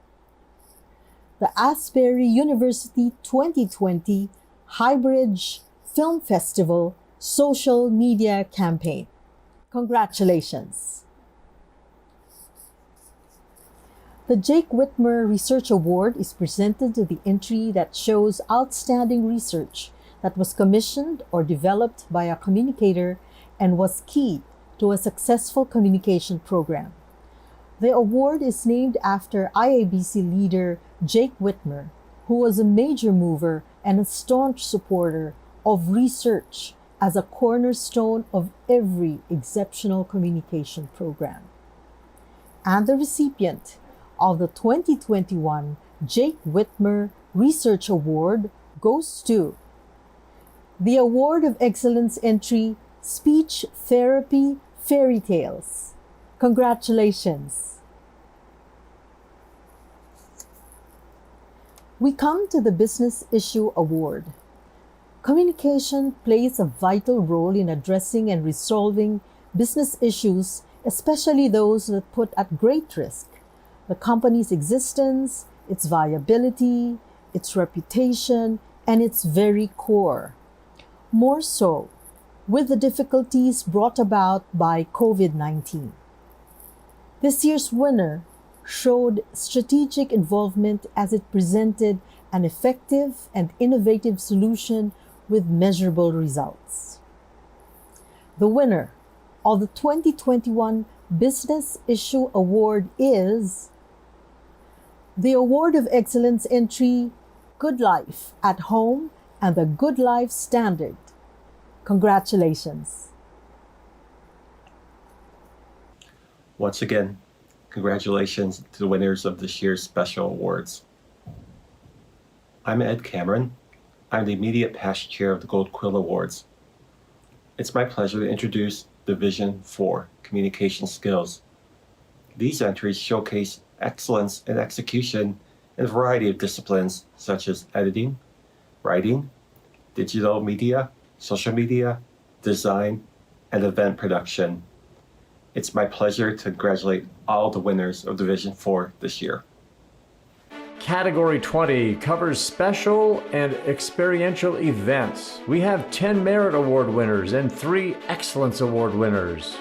the Asbury University 2020 Highbridge Film Festival Social Media Campaign. Congratulations. The Jake Whitmer Research Award is presented to the entry that shows outstanding research that was commissioned or developed by a communicator and was key to a successful communication program. The award is named after IABC leader Jake Whitmer, who was a major mover and a staunch supporter of research as a cornerstone of every exceptional communication program. And the recipient of the 2021 Jake Whitmer Research Award goes to the Award of Excellence entry, Speech Therapy Fairy Tales. Congratulations. We come to the Business Issue Award. Communication plays a vital role in addressing and resolving business issues, especially those that put at great risk the company's existence, its viability, its reputation, and its very core. More so, with the difficulties brought about by COVID-19. This year's winner showed strategic involvement as it presented an effective and innovative solution with measurable results. The winner of the 2021 Business Issue Award is the Award of Excellence entry, Good Life at Home and the Good Life Standard. Congratulations. Once again, congratulations to the winners of this year's special awards. I'm Ed Cameron. I'm the immediate past chair of the Gold Quill Awards. It's my pleasure to introduce Division 4, Communication Skills. These entries showcase excellence in execution in a variety of disciplines such as editing, writing, digital media, social media, design, and event production. It's my pleasure to congratulate all the winners of Division 4 this year. Category 20 covers special and experiential events. We have 10 Merit Award winners and 3 Excellence Award winners.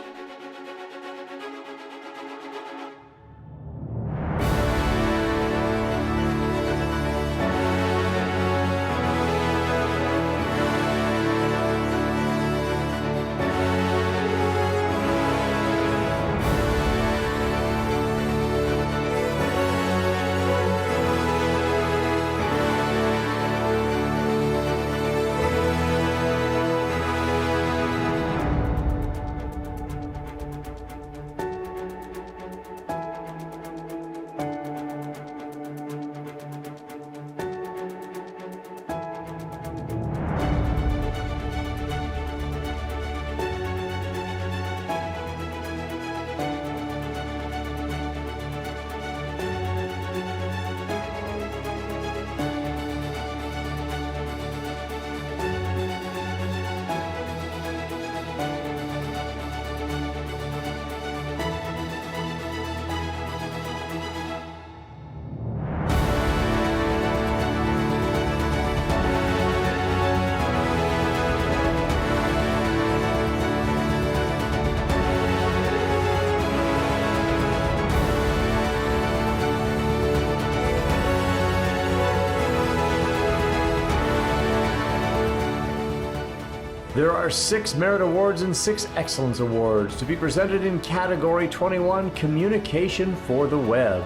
There are 6 Merit Awards and 6 Excellence Awards to be presented in Category 21, Communication for the Web.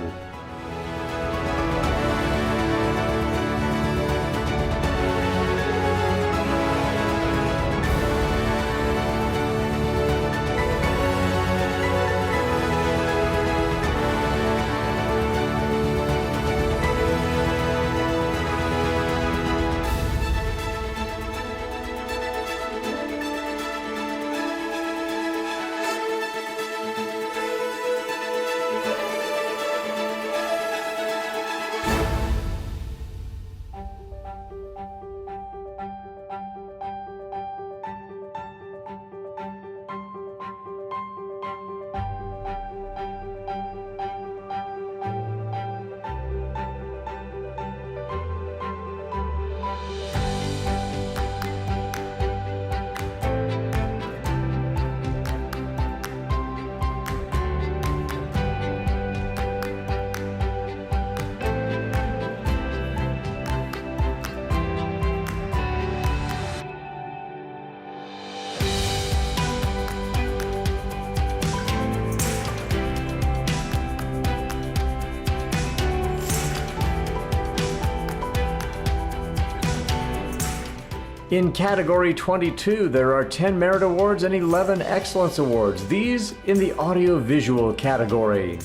In Category 22, there are 10 Merit Awards and 11 Excellence Awards, these in the audio-visual category.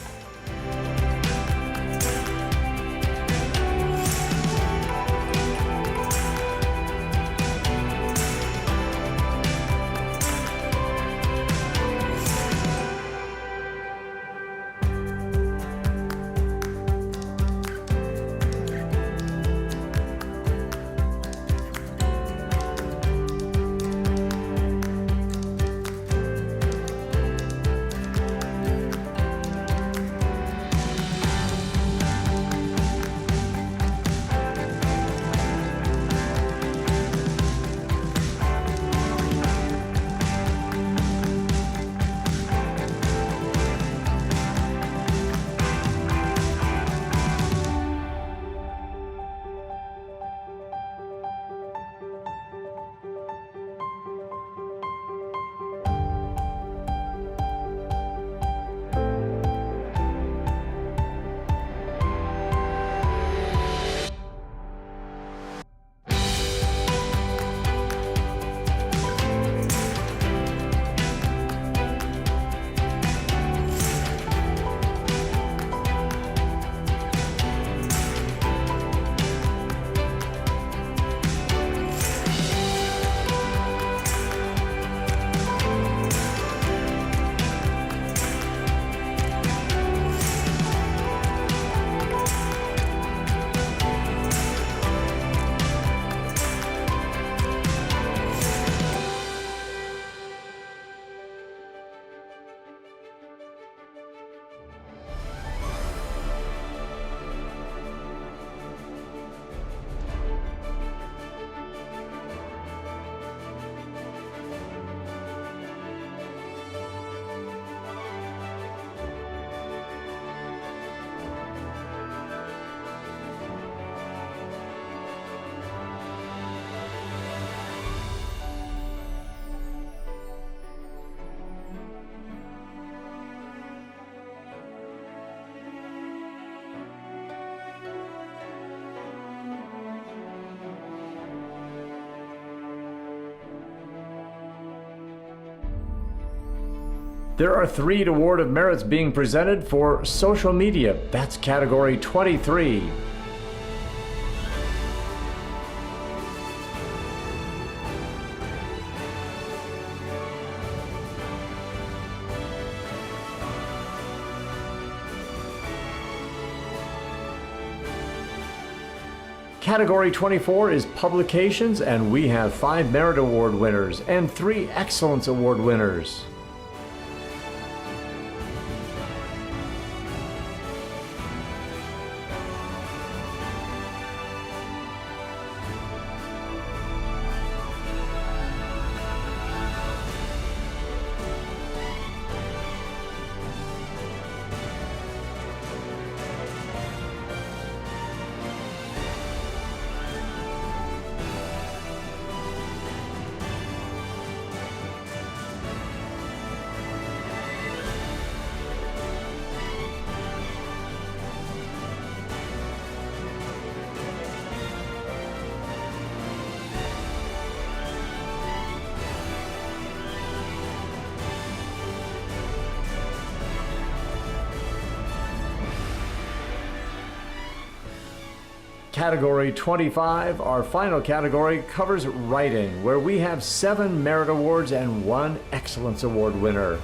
There are 3 Award of Merits being presented for social media. That's category 23. Category 24 is publications, and we have 5 Merit Award winners and 3 Excellence Award winners. Category 25, our final category, covers writing, where we have 7 Merit Awards and 1 Excellence Award winner.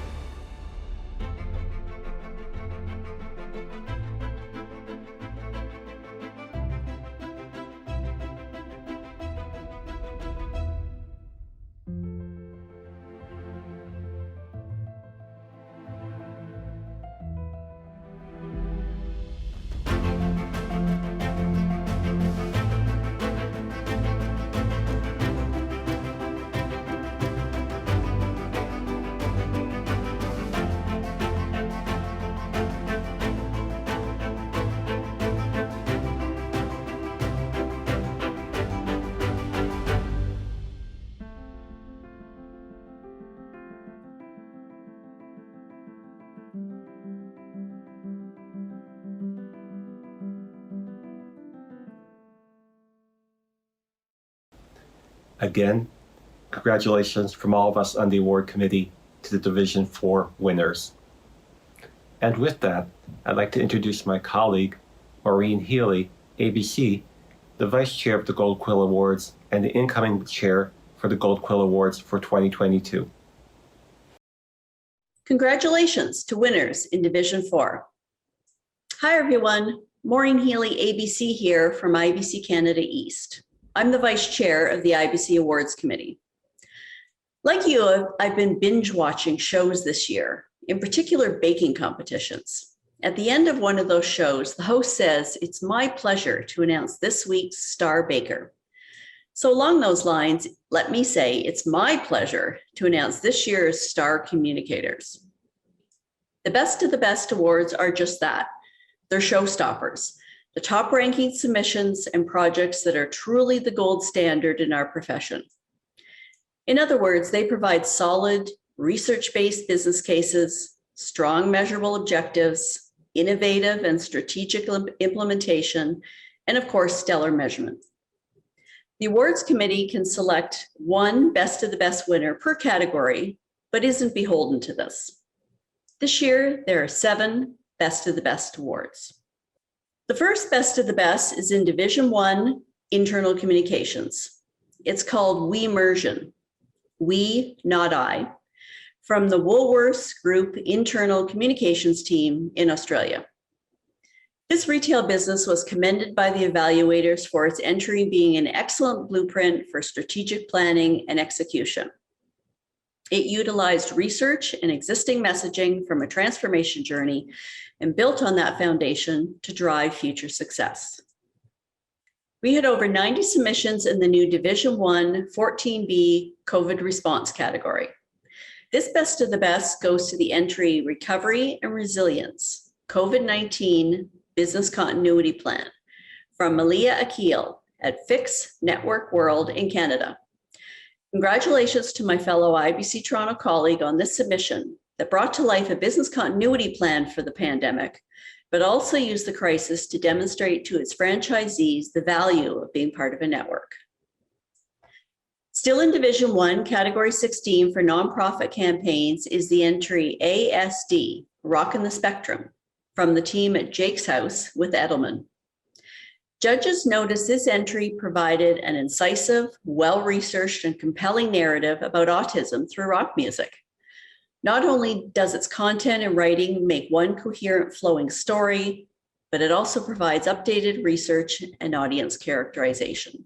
Again, congratulations from all of us on the award committee to the Division 4 winners. And with that, I'd like to introduce my colleague, Maureen Healy, ABC, the Vice Chair of the Gold Quill Awards and the incoming Chair for the Gold Quill Awards for 2022. Congratulations to winners in Division 4. Hi everyone, Maureen Healy, ABC here from IABC Canada East. I'm the Vice Chair of the IABC Awards Committee. Like you, I've been binge watching shows this year, in particular baking competitions. At the end of one of those shows, the host says, "It's my pleasure to announce this week's star baker." So along those lines, let me say it's my pleasure to announce this year's star communicators. The Best of the Best awards are just that. They're showstoppers, the top ranking submissions and projects that are truly the gold standard in our profession. In other words, they provide solid, research-based business cases, strong measurable objectives, innovative and strategic implementation, and of course, stellar measurement. The awards committee can select one Best of the Best winner per category, but isn't beholden to this. This year, there are 7 Best of the Best awards. The first Best of the Best is in Division 1, Internal Communications. It's called We Immersion, we, not I, from the Woolworths Group Internal Communications team in Australia. This retail business was commended by the evaluators for its entry being an excellent blueprint for strategic planning and execution. It utilized research and existing messaging from a transformation journey and built on that foundation to drive future success. We had over 90 submissions in the new Division 1 14B COVID response category. This Best of the Best goes to the entry Recovery and Resilience, COVID-19 Business Continuity Plan from Malia Akil at Fix Network World in Canada. Congratulations to my fellow IABC Toronto colleague on this submission that brought to life a business continuity plan for the pandemic, but also used the crisis to demonstrate to its franchisees the value of being part of a network. Still in Division 1, Category 16 for nonprofit campaigns is the entry ASD, Rockin' the Spectrum, from the team at Jake's House with Edelman. Judges noticed this entry provided an incisive, well-researched, and compelling narrative about autism through rock music. Not only does its content and writing make one coherent, flowing story, but it also provides updated research and audience characterization.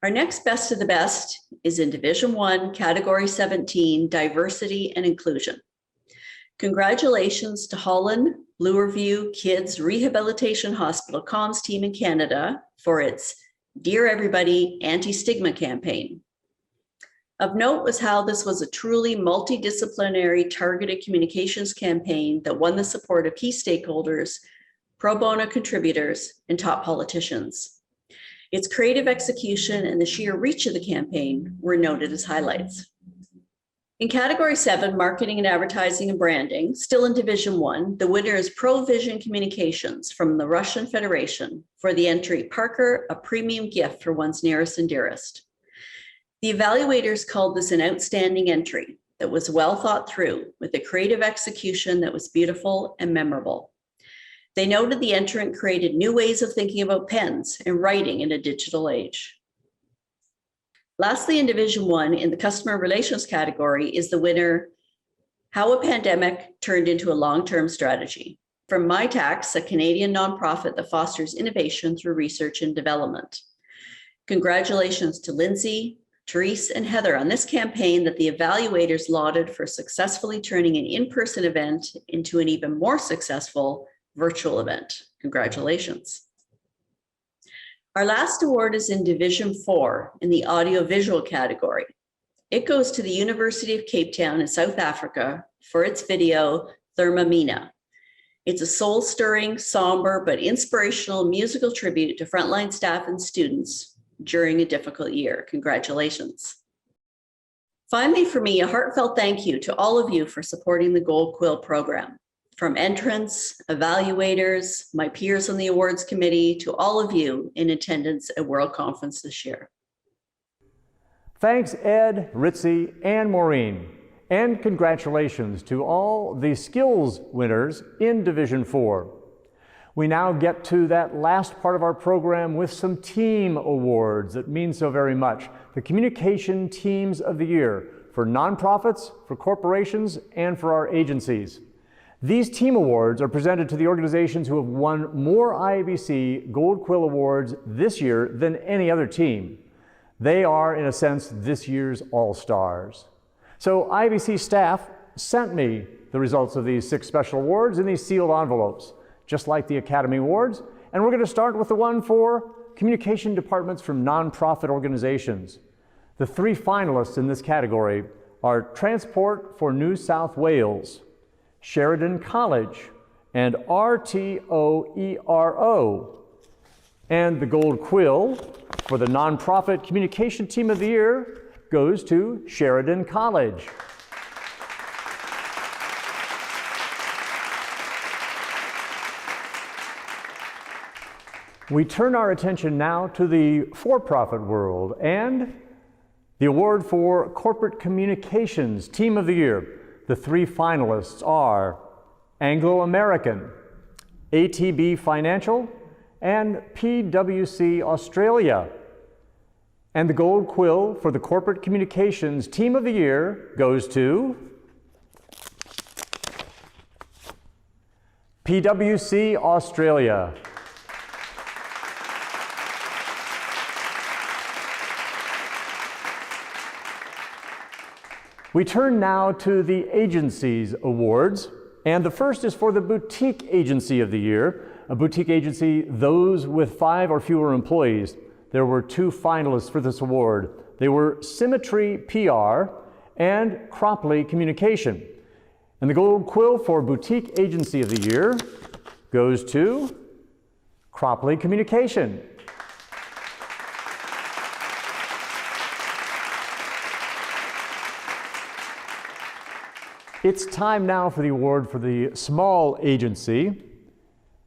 Our next best of the best is in Division 1, Category 17, Diversity and Inclusion. Congratulations to Holland Bloorview Kids Rehabilitation Hospital comms team in Canada for its Dear Everybody Anti-Stigma campaign. Of note was how this was a truly multidisciplinary targeted communications campaign that won the support of key stakeholders, pro bono contributors, and top politicians. Its creative execution and the sheer reach of the campaign were noted as highlights. In Category 7, Marketing and Advertising and Branding, still in Division 1, the winner is ProVision Communications from the Russian Federation for the entry Parker, a premium gift for one's nearest and dearest. The evaluators called this an outstanding entry that was well thought through with a creative execution that was beautiful and memorable. They noted the entrant created new ways of thinking about pens and writing in a digital age. Lastly, in Division 1, in the Customer Relations category, is the winner, How a Pandemic Turned into a Long-Term Strategy, from MyTax, a Canadian nonprofit that fosters innovation through research and development. Congratulations to Lindsay, Therese, and Heather on this campaign that the evaluators lauded for successfully turning an in-person event into an even more successful virtual event. Congratulations. Our last award is in Division 4 in the audiovisual category. It goes to the University of Cape Town in South Africa for its video, Thermomina. It's a soul-stirring, somber, but inspirational musical tribute to frontline staff and students during a difficult year. Congratulations. Finally, for me, a heartfelt thank you to all of you for supporting the Gold Quill program. From entrants, evaluators, my peers on the awards committee, to all of you in attendance at World Conference this year. Thanks, Ed, Ritzy, and Maureen. And congratulations to all the skills winners in Division 4. We now get to that last part of our program with some team awards that mean so very much. The Communication Teams of the Year for nonprofits, for corporations, and for our agencies. These team awards are presented to the organizations who have won more IABC Gold Quill Awards this year than any other team. They are, in a sense, this year's all-stars. So IABC staff sent me the results of these 6 special awards in these sealed envelopes, just like the Academy Awards. And we're going to start with the one for communication departments from nonprofit organizations. The 3 finalists in this category are Transport for New South Wales, Sheridan College, and RTOERO. And the Gold Quill for the Nonprofit Communication Team of the Year goes to Sheridan College. We turn our attention now to the for-profit world and the award for Corporate Communications Team of the Year. The 3 finalists are Anglo American, ATB Financial, and PwC Australia. And the Gold Quill for the Corporate Communications Team of the Year goes to PwC Australia. We turn now to the Agencies Awards, and the first is for the Boutique Agency of the Year. A boutique agency, those with 5 or fewer employees. There were 2 finalists for this award. They were Symmetry PR and Cropley Communication. And the Gold Quill for Boutique Agency of the Year goes to Cropley Communication. It's time now for the award for the Small Agency.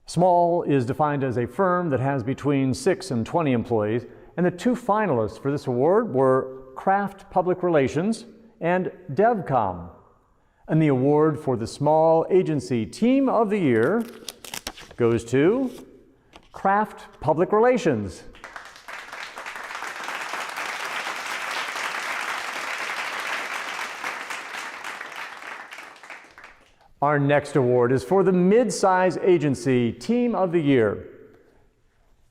Small is defined as a firm that has between 6 and 20 employees, And the two finalists for this award were Craft Public Relations and DevCom. And the award for the Small Agency Team of the Year goes to Craft Public Relations. Our next award is for the Mid-Size Agency Team of the Year.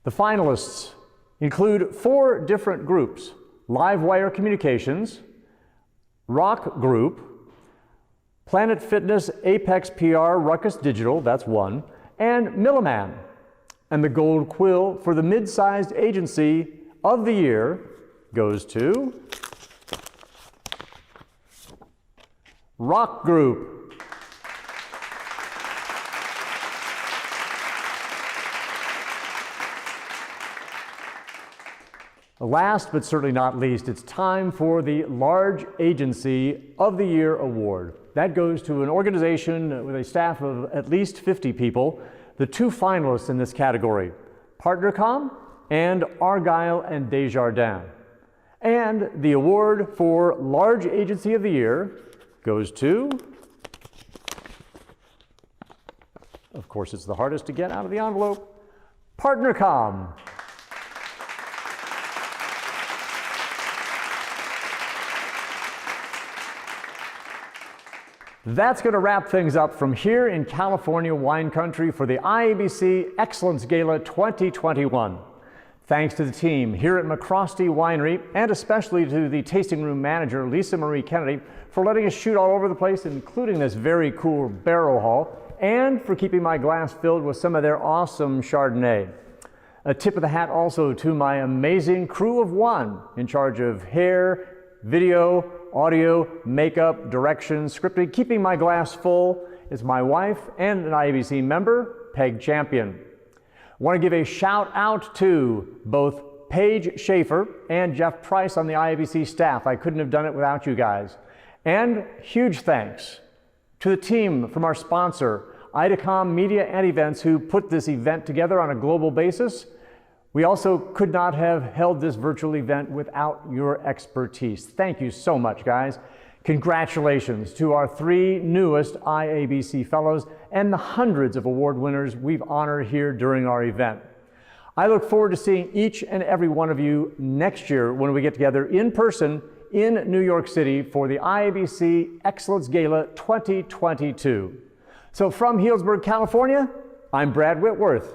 The finalists include 4 different groups: Livewire Communications, Rock Group, Planet Fitness, Apex PR, Ruckus Digital, that's one, and Milliman. And the Gold Quill for the Mid-Sized Agency of the Year goes to Rock Group. Last but certainly not least, it's time for the Large Agency of the Year Award. That goes to an organization with a staff of at least 50 people. The two finalists in this category, PartnerCom and Argyle and Desjardins. And the award for Large Agency of the Year goes to, of course it's the hardest to get out of the envelope, PartnerCom. That's going to wrap things up from here in California wine country for the IABC Excellence Gala 2021. Thanks to the team here at McCrosty Winery, and especially to the tasting room manager, Lisa Marie Kennedy, for letting us shoot all over the place, including this very cool barrel hall, and for keeping my glass filled with some of their awesome Chardonnay. A tip of the hat also to my amazing crew of one in charge of hair, video, audio, makeup, direction, scripting. Keeping my glass full is my wife and an IABC member, Peg Champion. I want to give a shout out to both Paige Schaefer and Jeff Price on the IABC staff. I couldn't have done it without you guys. And huge thanks to the team from our sponsor, Idacom Media and Events, who put this event together on a global basis. We also could not have held this virtual event without your expertise. Thank you so much, guys. Congratulations to our 3 newest IABC fellows and the hundreds of award winners we've honored here during our event. I look forward to seeing each and every one of you next year when we get together in person in New York City for the IABC Excellence Gala 2022. So from Healdsburg, California, I'm Brad Whitworth.